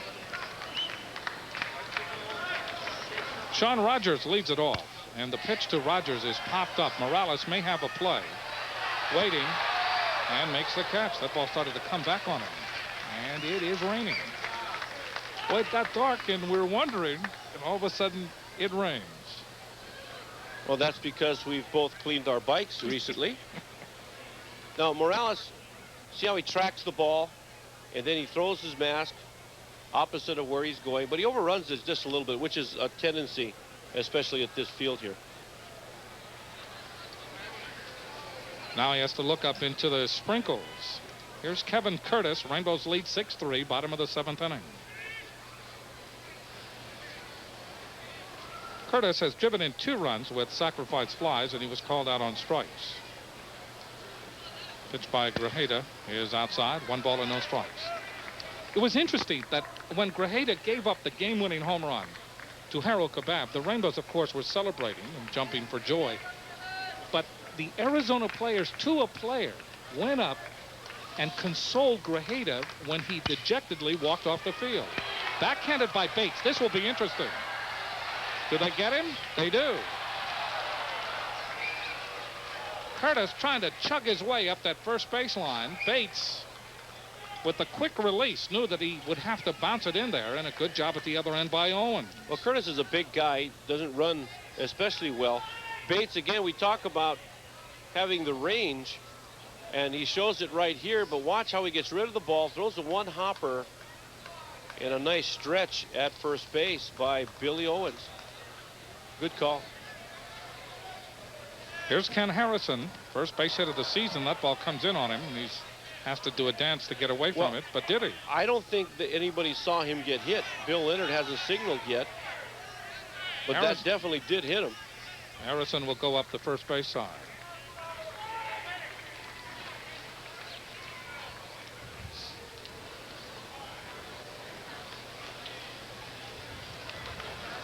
Sean Rogers leads it off, and the pitch to Rogers is popped up. Morales may have a play. Waiting, and makes the catch. That ball started to come back on him, and it is raining. Well, it got dark, and we're wondering, and all of a sudden, it rains. Well, that's because we've both cleaned our bikes recently. Now, Morales, see how he tracks the ball, and then he throws his mask opposite of where he's going, but he overruns it just a little bit, which is a tendency, especially at this field here. Now he has to look up into the sprinkles. Here's Kevin Curtis. Rainbows lead 6-3, bottom of the 7th inning. Curtis has driven in 2 runs with sacrifice flies, and he was called out on strikes. Pitch by Grajeda is outside. 1 ball and no strikes. It was interesting that when Grajeda gave up the game-winning home run to Harold Kabab, the Rainbows, of course, were celebrating and jumping for joy. But the Arizona players, to a player, went up and consoled Grajeda when he dejectedly walked off the field. Backhanded by Bates. This will be interesting. Do they get him? They do. Curtis trying to chug his way up that first baseline. Bates, with the quick release, knew that he would have to bounce it in there, and a good job at the other end by Owen. Well, Curtis is a big guy, doesn't run especially well. Bates, again, we talk about having the range, and he shows it right here, but watch how he gets rid of the ball, throws a 1-hopper, and a nice stretch at first base by Billy Owens. Good call. Here's Ken Harrison, first base hit of the season. That ball comes in on him, and he has to do a dance to get away from it, but did he? I don't think that anybody saw him get hit. Bill Leonard hasn't signaled yet, but that definitely did hit him. Harrison will go up the first base side.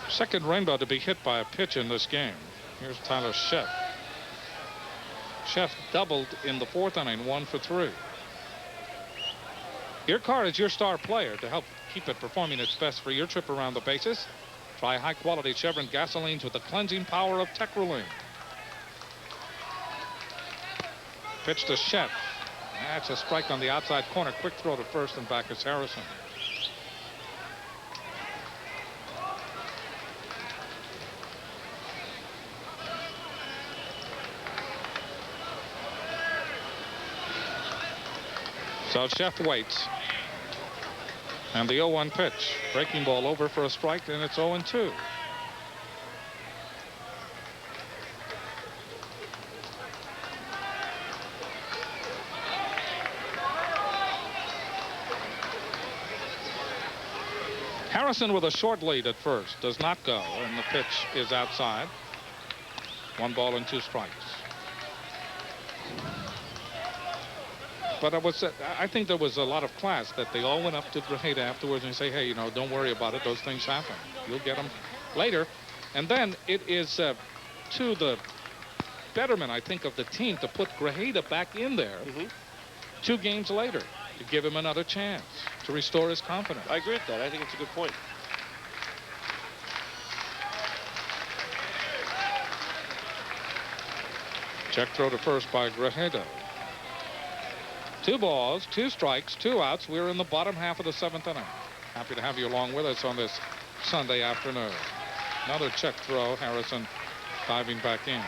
Second Rainbow to be hit by a pitch in this game. Here's Tyler Sheff. Sheff doubled in the 4th inning, 1 for 3. Your car is your star player. To help keep it performing its best for your trip around the bases, try high-quality Chevron gasolines with the cleansing power of Tecroline. Pitch to Sheff. That's a strike on the outside corner. Quick throw to first, and back is Harrison. So Sheff waits. And the 0-1 pitch. Breaking ball over for a strike, and it's 0-2. Harrison with a short lead at first. Does not go, and the pitch is outside. 1 ball and 2 strikes. But I think there was a lot of class that they all went up to Grajeda afterwards and say, hey, you know, don't worry about it. Those things happen. You'll get them later. And then it is to the betterment, I think, of the team to put Grajeda back in there 2 games later. to give him another chance to restore his confidence. I agree with that. I think it's a good point. Check throw to first by Grajeda. 2 balls, 2 strikes, 2 outs. We're in the bottom half of the 7th inning. Happy to have you along with us on this Sunday afternoon. Another check throw. Harrison diving back in.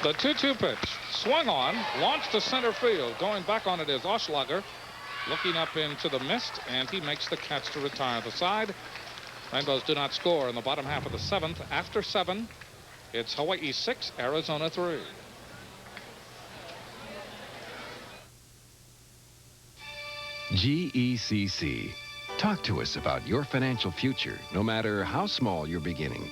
The 2-2 pitch. Swung on. Launched to center field. Going back on it is Oschlager. Looking up into the mist, and he makes the catch to retire the side. Rainbows do not score in the bottom half of the 7th. After 7, it's Hawaii 6, Arizona 3. GECC. Talk to us about your financial future, no matter how small your beginning.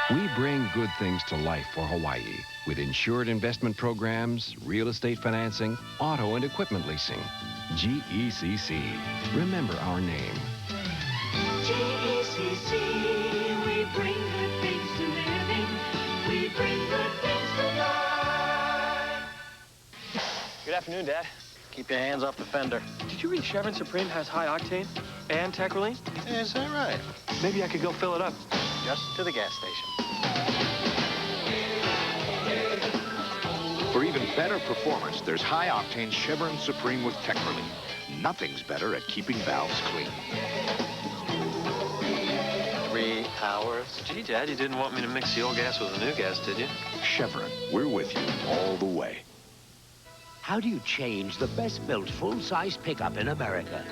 We bring good things to life for Hawaii with insured investment programs, real estate financing, auto and equipment leasing. GECC. Remember our name. GECC, we bring good things to living. We bring good things to life. Good afternoon, Dad. Keep your hands off the fender. Did you read Chevron Supreme has high octane and Tetraline? Is that right? Maybe I could go fill it up. Just to the gas station. For even better performance, there's high-octane Chevron Supreme with Tetraline. Nothing's better at keeping valves clean. 3 hours. Gee, Dad, you didn't want me to mix the old gas with the new gas, did you? Chevron, we're with you all the way. How do you change the best-built full-size pickup in America?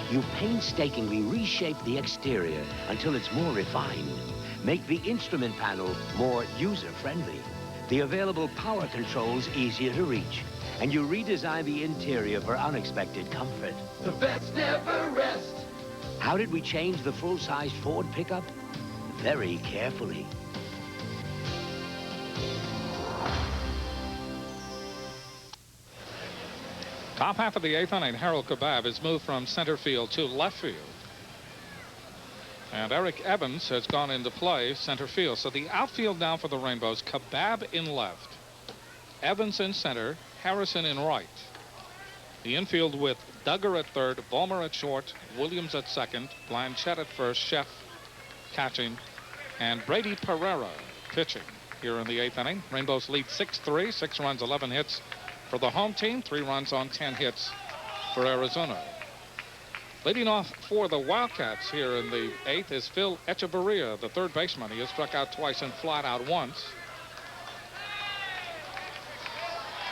You painstakingly reshape the exterior until it's more refined. Make the instrument panel more user-friendly. The available power controls easier to reach. And you redesign the interior for unexpected comfort. The best never rest. How did we change the full-size Ford pickup? Very carefully. Top half of the 8th inning, Harold Kebab is moved from center field to left field. And Eric Evans has gone into play center field. So the outfield now for the Rainbows, Kebab in left, Evans in center, Harrison in right. The infield with Duggar at third, Vollmer at short, Williams at second, Blanchett at first, Sheff catching, and Brady Pereira pitching here in the 8th inning. Rainbows lead 6-3, 6 runs, 11 hits for the home team, 3 runs on 10 hits for Arizona. Leading off for the Wildcats here in the 8th is Phil Echeverria, the third baseman. He has struck out twice and flied out once.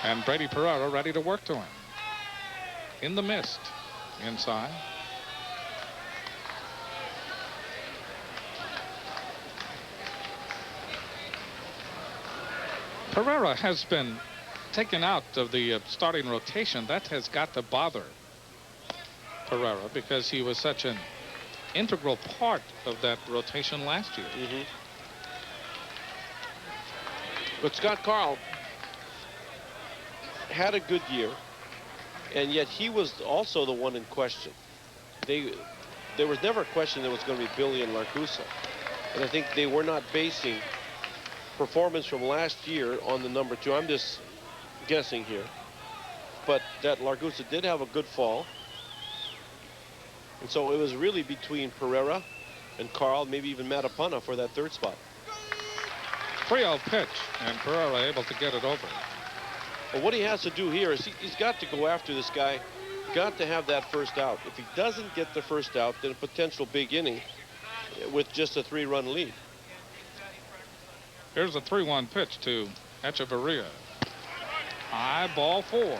And Brady Pereira ready to work to him. In the mist, inside. Pereira has been taken out of the starting rotation. That has got to bother Pereira because he was such an integral part of that rotation last year. But Scott Karl had a good year, and yet he was also the one in question. There was never a question that was going to be Billy and Larcusa, and I think they were not basing performance from last year on the number 2. I'm just guessing here, but that Larcusa did have a good fall, and so it was really between Pereira and Karl, maybe even Matapana for that 3rd spot. 3-0 pitch, and Pereira able to get it over. But what he has to do here is he's got to go after this guy, got to have that first out. If he doesn't get the first out, then a potential big inning with just a 3-run lead. Here's a 3-1 pitch to Echeverria. High ball 4.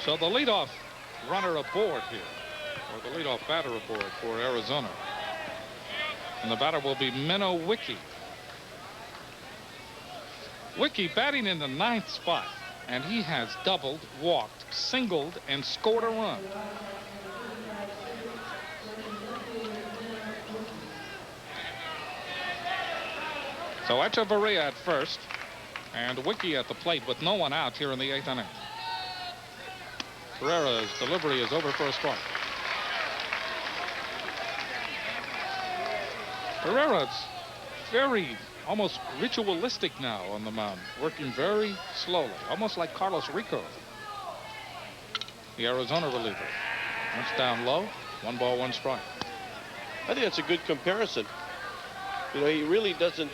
So the leadoff runner aboard here, or the leadoff batter aboard for Arizona. And the batter will be Menno Wiki. Wiki batting in the 9th spot, and he has doubled, walked, singled, and scored a run. So Echeverria at first, and Wiki at the plate with no one out here in the 8th inning. Pereira's delivery is over for a strike. Pereira's very almost ritualistic now on the mound, working very slowly, almost like Carlos Rico, the Arizona reliever. That's down low. 1 ball, 1 strike. I think that's a good comparison. You know, he really doesn't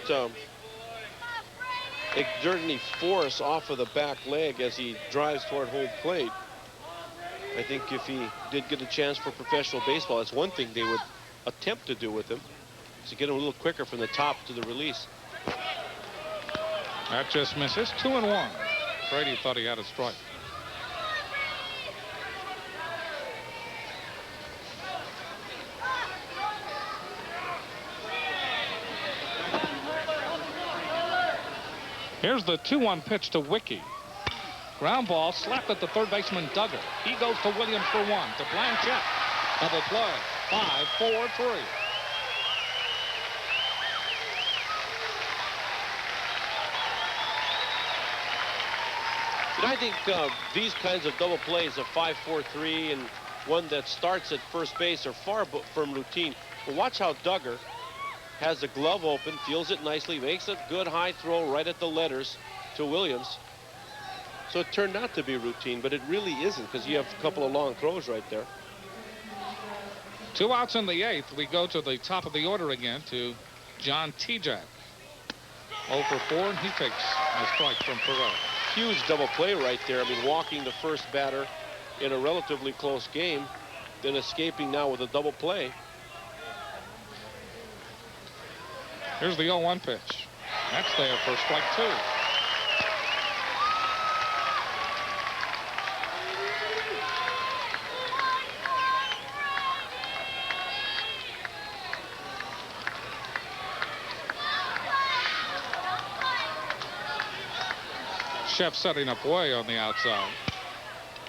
exert any force off of the back leg as he drives toward home plate. I think if he did get a chance for professional baseball, that's one thing they would attempt to do with him, is to get him a little quicker from the top to the release. That just misses. 2-1. Brady thought he had a strike. Here's the 2-1 pitch to Wiki. Ground ball slapped at the third baseman Duggar. He goes to Williams for 1. To Blanchett. Double play. 5-4-3. And I think these kinds of double plays, a 5-4-3 and one that starts at first base, are far from routine. But watch how Duggar has the glove open, feels it nicely, makes a good high throw right at the letters to Williams. So it turned out to be routine, but it really isn't, because you have a couple of long throws right there. 2 outs in the 8th. We go to the top of the order again to John Tejak. 0 for 4, and he takes a strike from Pereira. Huge double play right there. I mean, walking the first batter in a relatively close game, then escaping now with a double play. Here's the 0-1 pitch. That's there for strike 2. Chef setting up way on the outside.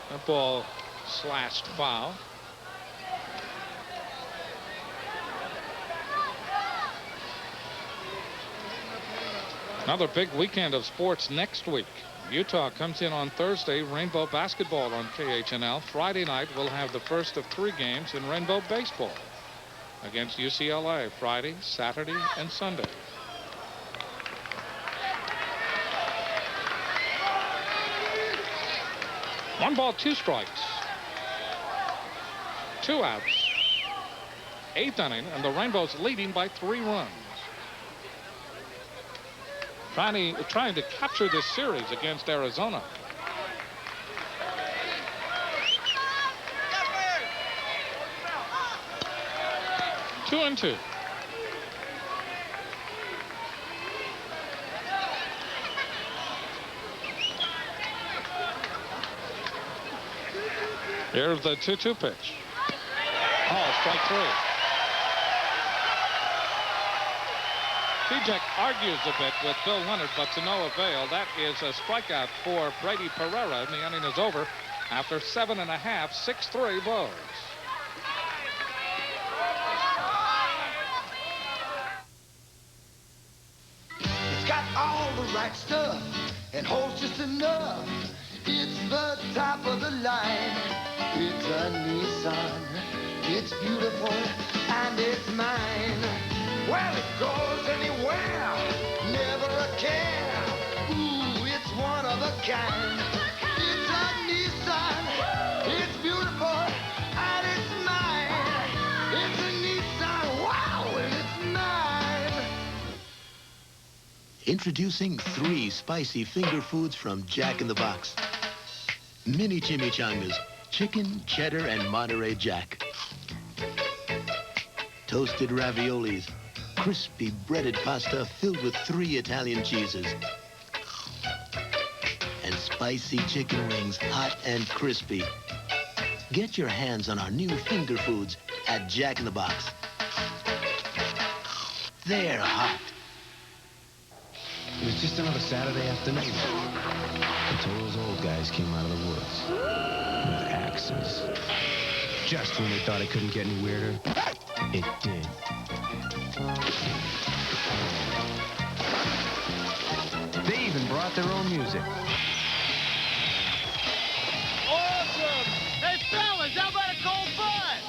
That ball slashed foul. Another big weekend of sports next week. Utah comes in on Thursday. Rainbow basketball on KHNL. Friday night we'll have the first of 3 games in Rainbow baseball against UCLA. Friday, Saturday, and Sunday. One ball, 2 strikes. 2 outs. 8th inning, and the Rainbows leading by 3 runs. Trying to capture this series against Arizona. Two and 2. Here's the 2-2 pitch. Oh, strike 3. Tejak argues a bit with Bill Leonard, but to no avail. That is a strikeout for Brady Pereira, and the inning is over after 7 1/2, 6-3 blows. It's got all the right stuff and holds just enough. It's the top of the line. It's a Nissan. It's beautiful and it's mine. Well, it goes anywhere, never a care. Ooh, it's one of a kind. It's a Nissan. It's beautiful and it's mine. It's a Nissan. Wow, and it's mine. Introducing 3 spicy finger foods from Jack in the Box. Mini chimichangas, chicken, cheddar, and Monterey Jack. Toasted raviolis, crispy breaded pasta filled with 3 Italian cheeses. And spicy chicken wings, hot and crispy. Get your hands on our new finger foods at Jack in the Box. They're hot. It was just another Saturday afternoon until those old guys came out of the woods with axes. Just when they thought it couldn't get any weirder, it did. They even brought their own music. Awesome! Hey, fellas, how about a cold bud?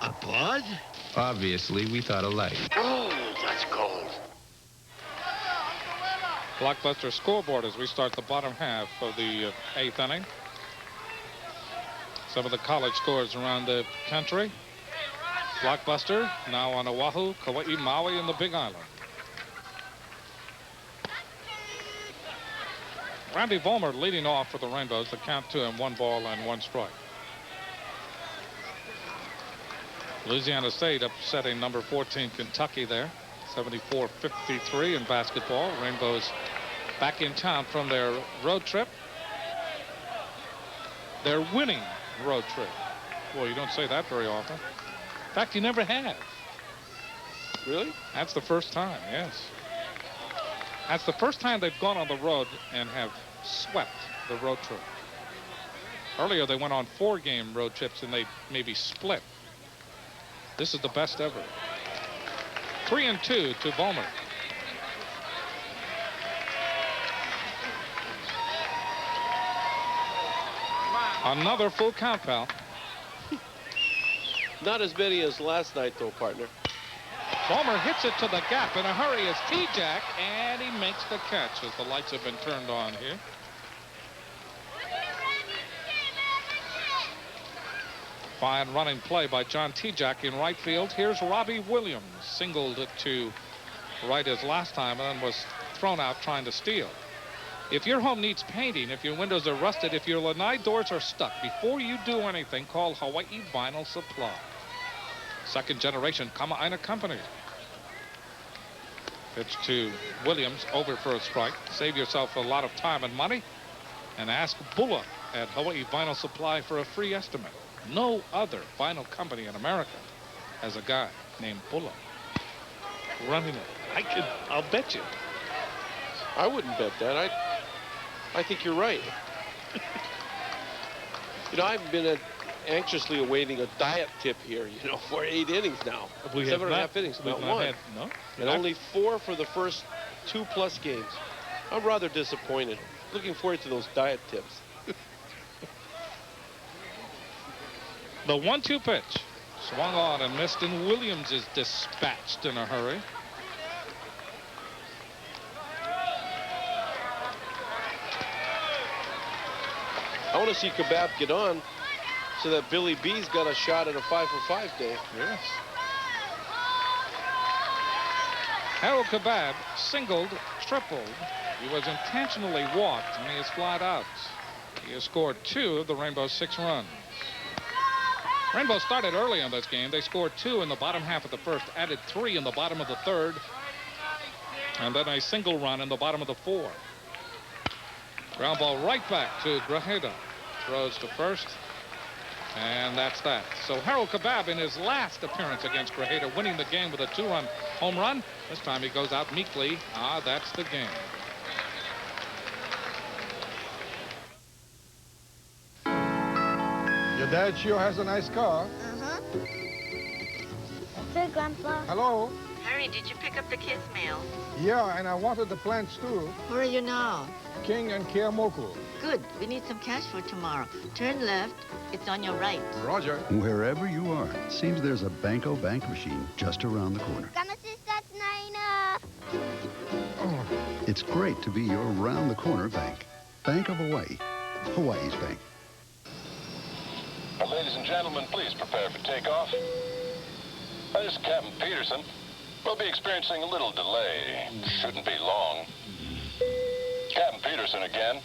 A bud? Obviously, we thought alike. Oh, that's cold. Blockbuster scoreboard as we start the bottom half of the 8th inning. Some of the college scores around the country. Blockbuster now on Oahu, Kauai, Maui, and the Big Island. Randy Vollmer leading off for the Rainbows. The count to him, 1 ball and 1 strike. Louisiana State upsetting number 14 Kentucky there. 74-53 in basketball. Rainbows back in town from their road trip. Their winning road trip. Boy, you don't say that very often. In fact, you never have. Really? That's the first time, yes. That's the first time they've gone on the road and have swept the road trip. Earlier, they went on 4-game road trips and they maybe split. This is the best ever. 3-2 to Vollmer. Another full count, pal. Not as many as last night, though, partner. Vollmer hits it to the gap in a hurry as T-Jack, and he makes the catch as the lights have been turned on here. Fine running play by John T-Jack in right field. Here's Robbie Williams, singled to right as last time and was thrown out trying to steal. If your home needs painting, if your windows are rusted, if your lanai doors are stuck, before you do anything, call Hawaii Vinyl Supply. Second generation Kama'aina Company. Pitch to Williams, over for a strike. Save yourself a lot of time and money and ask Bulla at Hawaii Vinyl Supply for a free estimate. No other vinyl company in America has a guy named Bulla running it. I'll bet you. I wouldn't bet that. I think you're right. You know, I've been anxiously awaiting a diet tip here, you know, for 8 innings now. We 7.5 innings, not one. No. And only 4 for the first 2+ games. I'm rather disappointed. Looking forward to those diet tips. The 1-2 pitch. Swung on and missed, and Williams is dispatched in a hurry. I want to see Kebab get on so that Billy B's got a shot at a 5-for-5 day. Yes. Harold Kebab singled, tripled. He was intentionally walked, and he is flat out. He has scored 2 of the Rainbow's 6 runs. Rainbow started early in this game. They scored 2 in the bottom half of the first, added 3 in the bottom of the third, and then a single run in the bottom of the fourth. Ground ball right back to Grajeda. Throws to first, and that's that. So Harold Kebab in his last appearance against Grajeda, winning the game with a 2-run home run. This time he goes out meekly. That's the game. Your dad sure has a nice car. Uh-huh. That's it, Grandpa. Hello? Harry, did you pick up the kids' meal? Yeah, and I wanted the plants too. Where are you now? King and Keamoku. Good. We need some cash for tomorrow. Turn left. It's on your right. Roger. Wherever you are, seems there's a Banco bank machine just around the corner. It's great to be your round-the-corner bank. Bank of Hawaii. Hawaii's bank. Ladies and gentlemen, please prepare for takeoff. This is Captain Peterson. We'll be experiencing a little delay. Shouldn't be long. Captain Peterson again.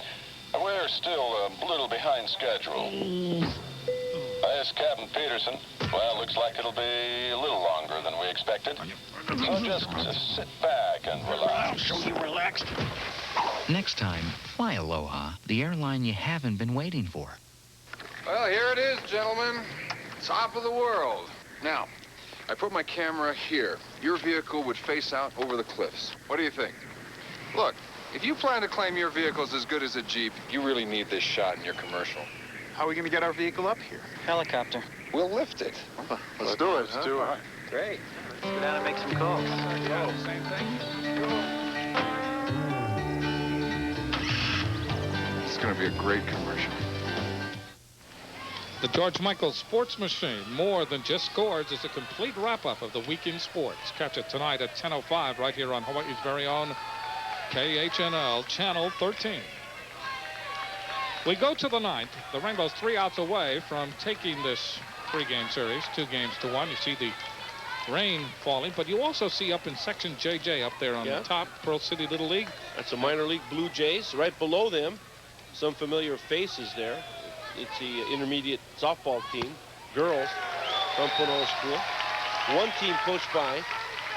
We're still a little behind schedule. This Captain Peterson. Well, looks like it'll be a little longer than we expected. So just sit back and relax. So you relaxed. Next time, fly Aloha, the airline you haven't been waiting for. Well, here it is, gentlemen. Top of the world. Now, I put my camera here. Your vehicle would face out over the cliffs. What do you think? Look, if you plan to claim your vehicle's as good as a Jeep, you really need this shot in your commercial. How are we going to get our vehicle up here? Helicopter. We'll lift it. Let's do it. Let's do it. Great. Let's go down and make some calls. Same thing. It's going to be a great commercial. The George Michael Sports Machine, more than just scores, is a complete wrap-up of the weekend sports. Catch it tonight at 10:05 right here on Hawaii's very own KHNL Channel 13. We go to the ninth. The Rainbows 3 outs away from taking this 3-game series, 2-1. You see the rain falling, but you also see up in section JJ up there on the top, Pearl City Little League. That's the minor league Blue Jays. Right below them, some familiar faces there. It's the intermediate softball team, girls from Punahou School. One team coached by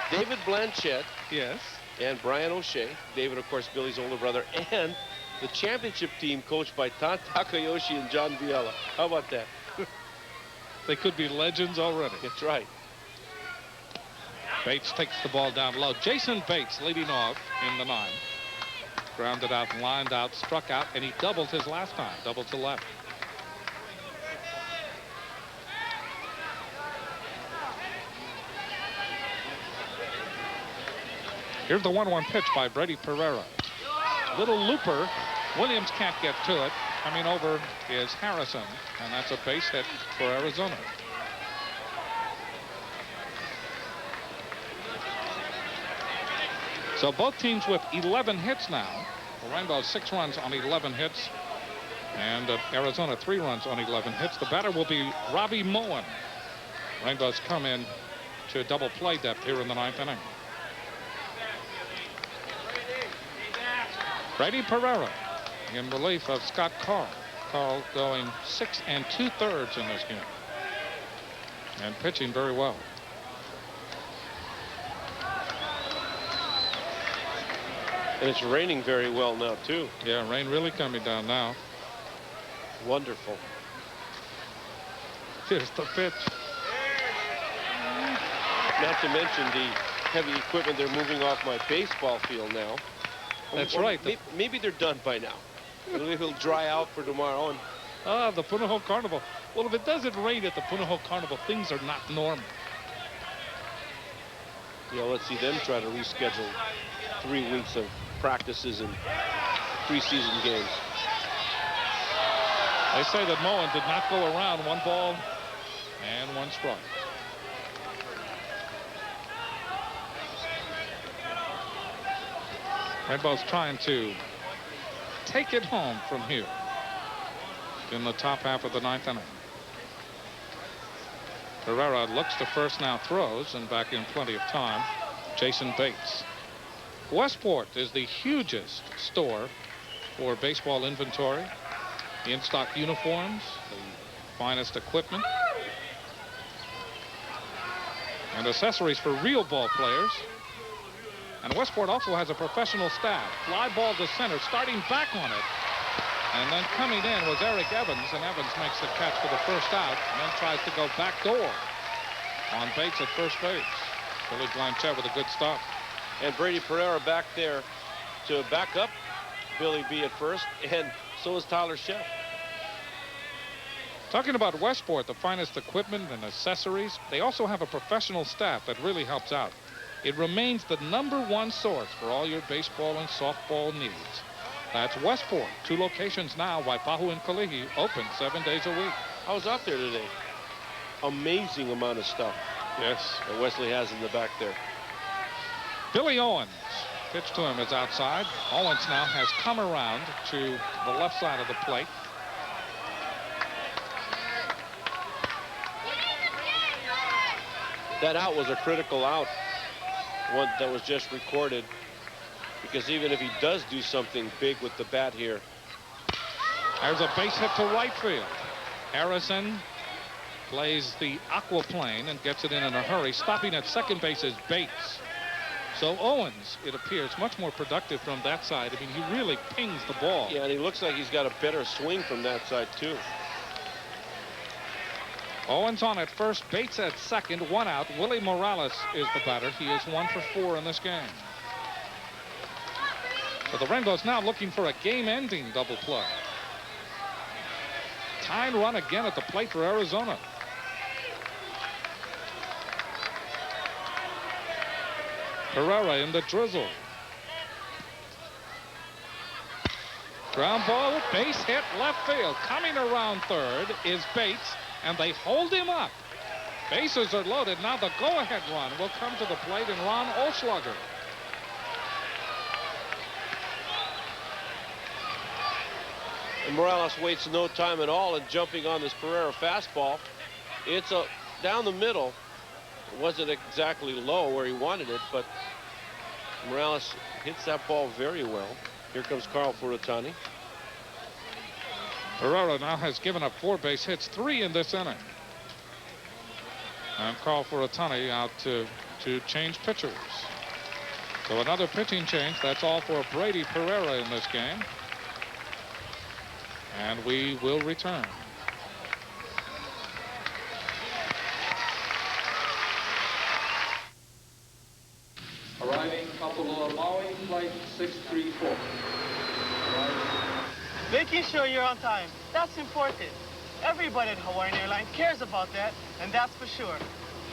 David Blanchett. Yes. And Brian O'Shea. David, of course, Billy's older brother. And the championship team coached by Tan Takayoshi and John Viella. How about that? They could be legends already. That's right. Bates takes the ball down low. Jason Bates leading off in the 9th. Grounded out, lined out, struck out, and he doubled his last time. Doubled to left. Here's the 1-1 pitch by Brady Pereira. Little looper. Williams can't get to it. Coming over is Harrison, and that's a base hit for Arizona. So both teams with 11 hits now. The Rainbows 6 runs on 11 hits, and Arizona 3 runs on 11 hits. The batter will be Robbie Moen. Rainbows come in to double play depth here in the 9th inning. Brady Pereira in relief of Scott Karl. Karl going 6 2/3 in this game and pitching very well. And it's raining very well now, too. Yeah, rain really coming down now. Wonderful. Here's the pitch. Not to mention the heavy equipment they're moving off my baseball field now. That's right. Maybe they're done by now. It'll dry out for tomorrow. And the Punahou Carnival. Well, if it doesn't rain at the Punahou Carnival, things are not normal. Yeah, let's see them try to reschedule 3 weeks of practices and preseason games. They say that Moen did not go around. 1 ball and 1 strike. Rainbows trying to take it home from here in the top half of the 9th inning. Pereira looks to first, now throws, and back in plenty of time. Jason Bates. Westport is the hugest store for baseball inventory, in-stock uniforms, the finest equipment, and accessories for real ball players. And Westport also has a professional staff. Fly ball to center, starting back on it. And then coming in was Eric Evans, and Evans makes the catch for the first out, and then tries to go back door on Bates at first base. Billy Blanchett with a good stop. And Brady Pereira back there to back up Billy B at first, and so is Tyler Sheff. Talking about Westport, the finest equipment and accessories, they also have a professional staff that really helps out. It remains the #1 source for all your baseball and softball needs. That's Westport. 2 locations now, Waipahu and Kalihi, open 7 days a week. I was out there today. Amazing amount of stuff. Yes. That Wesley has in the back there. Billy Owens. Pitch to him is outside. Owens now has come around to the left side of the plate. That out was a critical out. One that was just recorded, because even if he does do something big with the bat here. There's a base hit to right field. Harrison plays the aquaplane and gets it in a hurry. Stopping at second base is Bates. So Owens, it appears, much more productive from that side. I mean, he really pings the ball. Yeah, and he looks like he's got a better swing from that side, too. Owens on at first, Bates at second, 1 out. Willie Morales is the batter. He is 1 for 4 in this game. So the Rainbows now looking for a game-ending double play. Tying run again at the plate for Arizona. Pereira in the drizzle. Ground ball, base hit, left field. Coming around third is Bates, and they hold him up. Bases are loaded. Now the go-ahead run will come to the plate in Ron Olschlager. And Morales wastes no time at all in jumping on this Pereira fastball. It's down the middle. It wasn't exactly low where he wanted it, but Morales hits that ball very well. Here comes Karl Furutani. Pereira now has given up 4 base hits, 3 in this inning. And Karl Furutani out to change pitchers. So another pitching change. That's all for Brady Pereira in this game. And we will return. Arriving Kapalua Maui, flight 634. Making sure you're on time. That's important. Everybody at Hawaiian Airlines cares about that, and that's for sure.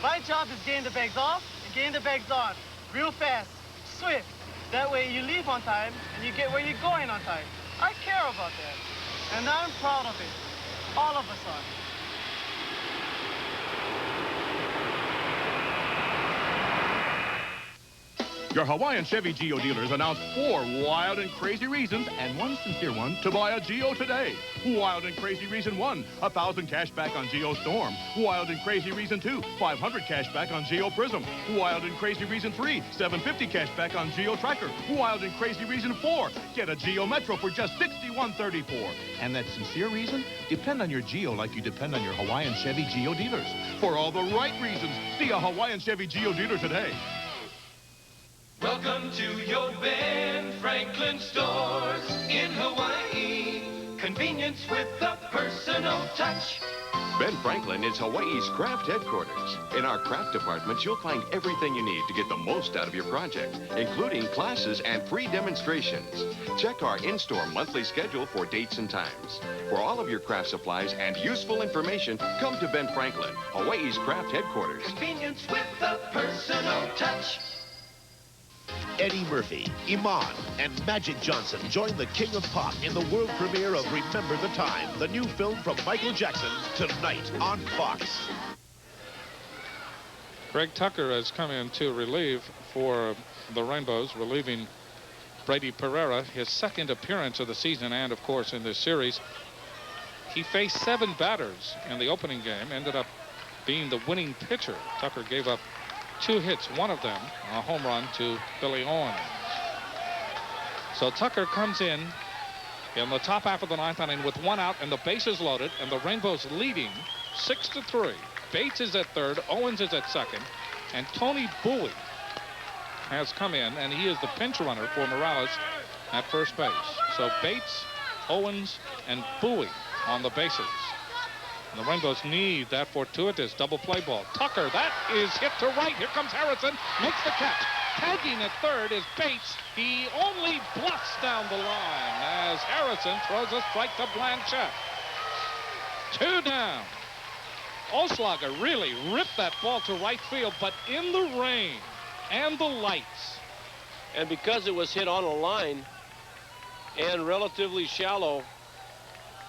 My job is getting the bags off and getting the bags on. Real fast, swift. That way you leave on time and you get where you're going on time. I care about that. And I'm proud of it. All of us are. Your Hawaiian Chevy Geo dealers announced 4 wild and crazy reasons and 1 sincere one to buy a Geo today. Wild and crazy reason 1, 1,000 cash back on Geo Storm. Wild and crazy reason 2, 500 cash back on Geo Prism. Wild and crazy reason 3, 750 cash back on Geo Tracker. Wild and crazy reason 4, get a Geo Metro for just $61.34. And that sincere reason? Depend on your Geo like you depend on your Hawaiian Chevy Geo dealers. For all the right reasons, see a Hawaiian Chevy Geo dealer today. Welcome to your Ben Franklin stores in Hawaii. Convenience with a personal touch. Ben Franklin is Hawaii's craft headquarters. In our craft department, you'll find everything you need to get the most out of your project, including classes and free demonstrations. Check our in-store monthly schedule for dates and times. For all of your craft supplies and useful information, come to Ben Franklin, Hawaii's craft headquarters. Convenience with a personal touch. Eddie Murphy, Iman, and Magic Johnson join the King of Pop in the world premiere of Remember the Time, the new film from Michael Jackson, tonight on Fox. Greg Tucker has come in to relieve for the Rainbows, relieving Brady Pereira, his 2nd appearance of the season and, of course, in this series. He faced 7 batters in the opening game, ended up being the winning pitcher. Tucker gave up 2 hits, one of them a home run to Billy Owens. So Tucker comes in the top half of the 9th inning with 1 out and the bases loaded, and the Rainbows leading 6-3. Bates is at 3rd, Owens is at 2nd, and Tony Bowie has come in, and he is the pinch runner for Morales at first base. So Bates, Owens, and Bowie on the bases. And the Rainbows need that fortuitous double play ball. Tucker, that is hit to right. Here comes Harrison, makes the catch. Tagging at 3rd is Bates. He only bluffs down the line as Harrison throws a strike to Blanchett. 2 down. Olschlager really ripped that ball to right field, but in the rain and the lights. And because it was hit on a line and relatively shallow,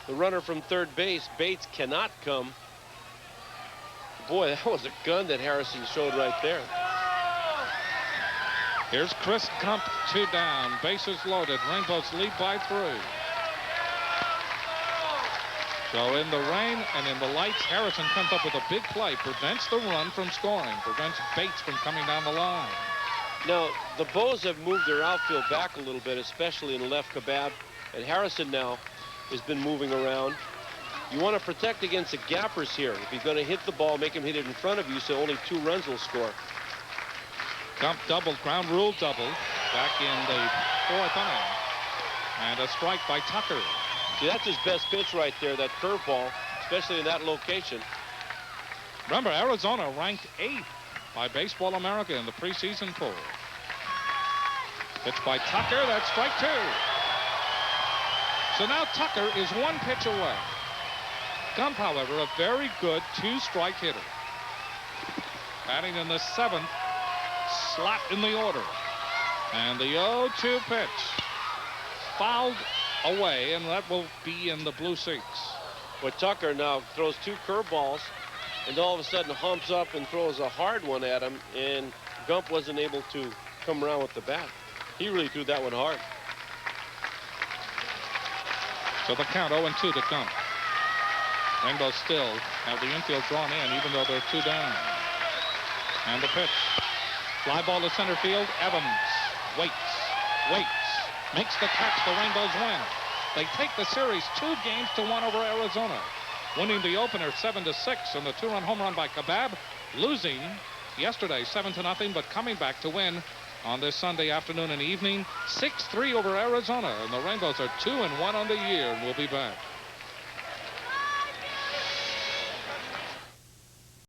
the runner from 3rd base, Bates, cannot come. Boy, that was a gun that Harrison showed right there. Here's Chris Gump, 2 down. Bases loaded. Rainbows lead by 3. So in the rain and in the lights, Harrison comes up with a big play, prevents the run from scoring, prevents Bates from coming down the line. Now, the Bows have moved their outfield back a little bit, especially in left Kabab. And Harrison now has been moving around. You want to protect against the gappers here. If you're going to hit the ball, make him hit it in front of you so only 2 runs will score. Gump double, ground rule double, back in the 4th inning. And a strike by Tucker. See, that's his best pitch right there, that curveball, especially in that location. Remember, Arizona ranked 8th by Baseball America in the preseason poll. Pitch by Tucker, that's strike 2. So now Tucker is 1 pitch away. Gump, however, a very good 2-strike hitter. Batting in the 7th slot in the order. And the 0-2 pitch. Fouled away, and that will be in the blue seats. But Tucker now throws 2 curveballs, and all of a sudden humps up and throws a hard one at him, and Gump wasn't able to come around with the bat. He really threw that one hard. So the count 0-2 to Gump. Rainbows still have the infield drawn in, even though they're 2 down. And the pitch. Fly ball to center field. Evans waits, makes the catch. The Rainbows win. They take the series 2-1 over Arizona, winning the opener 7-6, and the 2-run home run by Kebab, losing yesterday 7-0, but coming back to win on this Sunday afternoon and evening 6-3 over Arizona, and the Rainbows are 2-1 on the year, and we'll be back.